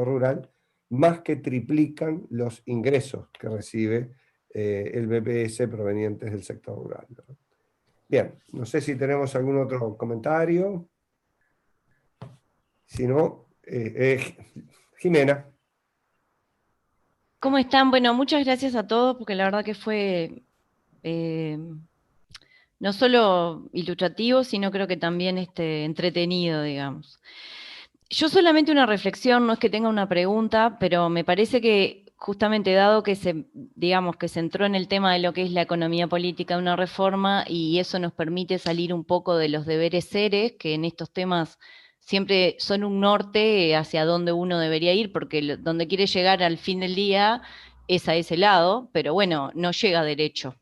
rural más que triplican los ingresos que recibe el BPS provenientes del sector rural, ¿no? Bien, no sé si tenemos algún otro comentario. Si no, Jimena. ¿Cómo están? Bueno, muchas gracias a todos, porque la verdad que fue no solo ilustrativo, sino creo que también entretenido, digamos. Yo solamente una reflexión, no es que tenga una pregunta, pero me parece que justamente dado que digamos, que se entró en el tema de lo que es la economía política de una reforma, y eso nos permite salir un poco de los deberes seres, que en estos temas siempre son un norte hacia donde uno debería ir, porque donde quiere llegar al fin del día es a ese lado, pero bueno, no llega derecho.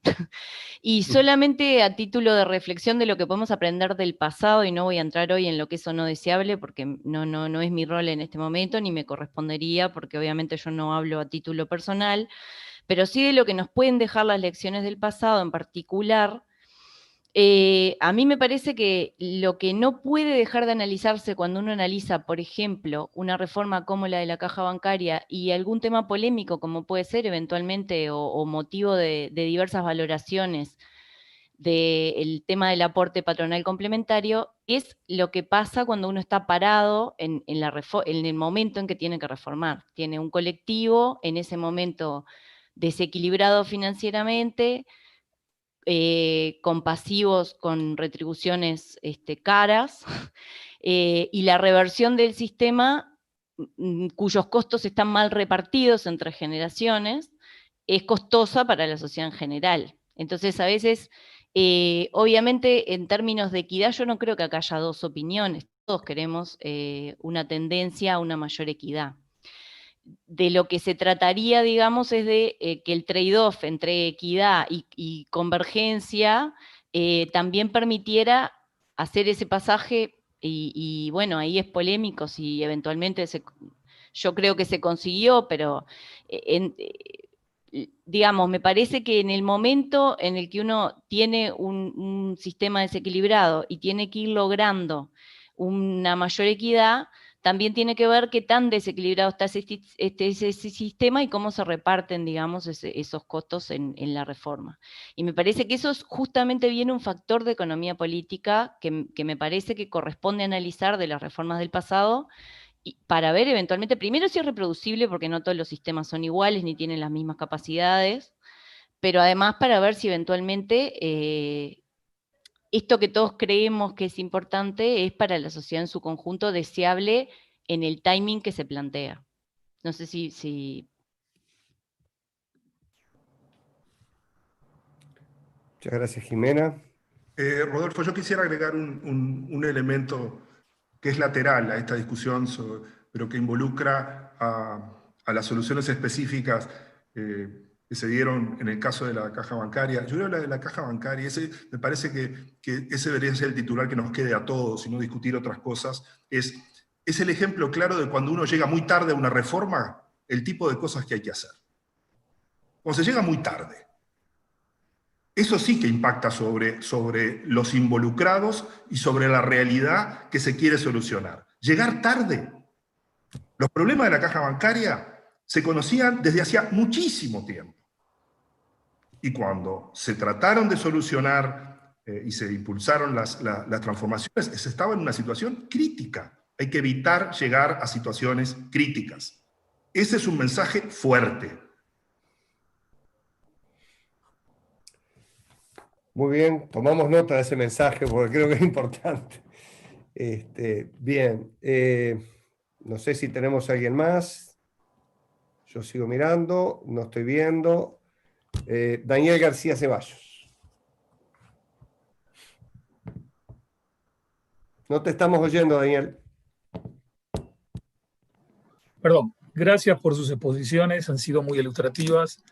Y solamente a título de reflexión de lo que podemos aprender del pasado, y no voy a entrar hoy en lo que es o no deseable, porque no es mi rol en este momento, ni me correspondería, porque obviamente yo no hablo a título personal, pero sí de lo que nos pueden dejar las lecciones del pasado en particular. A mí me parece que lo que no puede dejar de analizarse cuando uno analiza, por ejemplo, una reforma como la de la caja bancaria y algún tema polémico como puede ser eventualmente o motivo de diversas valoraciones del tema del aporte patronal complementario, es lo que pasa cuando uno está parado en el momento en que tiene que reformar. Tiene un colectivo en ese momento desequilibrado financieramente, con pasivos con retribuciones caras, y la reversión del sistema, cuyos costos están mal repartidos entre generaciones, es costosa para la sociedad en general. Entonces, a veces, obviamente, en términos de equidad, yo no creo que acá haya dos opiniones. Todos queremos una tendencia a una mayor equidad. De lo que se trataría, digamos, es de que el trade-off entre equidad y convergencia también permitiera hacer ese pasaje, y bueno, ahí es polémico si eventualmente yo creo que se consiguió, pero digamos, me parece que en el momento en el que uno tiene un sistema desequilibrado y tiene que ir logrando una mayor equidad, también tiene que ver qué tan desequilibrado está ese sistema y cómo se reparten, digamos, esos costos en la reforma. Y me parece que eso es justamente viene un factor de economía política que me parece que corresponde analizar de las reformas del pasado, para ver eventualmente, primero si es reproducible, porque no todos los sistemas son iguales ni tienen las mismas capacidades, pero además para ver si eventualmente esto que todos creemos que es importante es para la sociedad en su conjunto deseable en el timing que se plantea. No sé si... Muchas gracias, Jimena. Rodolfo, yo quisiera agregar un elemento que es lateral a esta discusión, pero que involucra a las soluciones específicas que se dieron en el caso de la caja bancaria. Yo creo que la de la caja bancaria, me parece que ese debería ser el titular que nos quede a todos y no discutir otras cosas, es el ejemplo claro de cuando uno llega muy tarde a una reforma, el tipo de cosas que hay que hacer. Cuando se llega muy tarde. Eso sí que impacta sobre los involucrados y sobre la realidad que se quiere solucionar. Llegar tarde. Los problemas de la caja bancaria se conocían desde hacía muchísimo tiempo. Y cuando se trataron de solucionar y se impulsaron las transformaciones, se estaba en una situación crítica. Hay que evitar llegar a situaciones críticas. Ese es un mensaje fuerte. Muy bien, tomamos nota de ese mensaje porque creo que es importante. Bien, no sé si tenemos a alguien más. Yo sigo mirando, no estoy viendo. Daniel García Ceballos. No te estamos oyendo, Daniel. Perdón, gracias por sus exposiciones, han sido muy ilustrativas.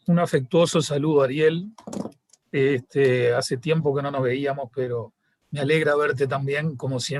Un afectuoso saludo, Ariel. Hace tiempo que no nos veíamos, pero me alegra verte también, como siempre.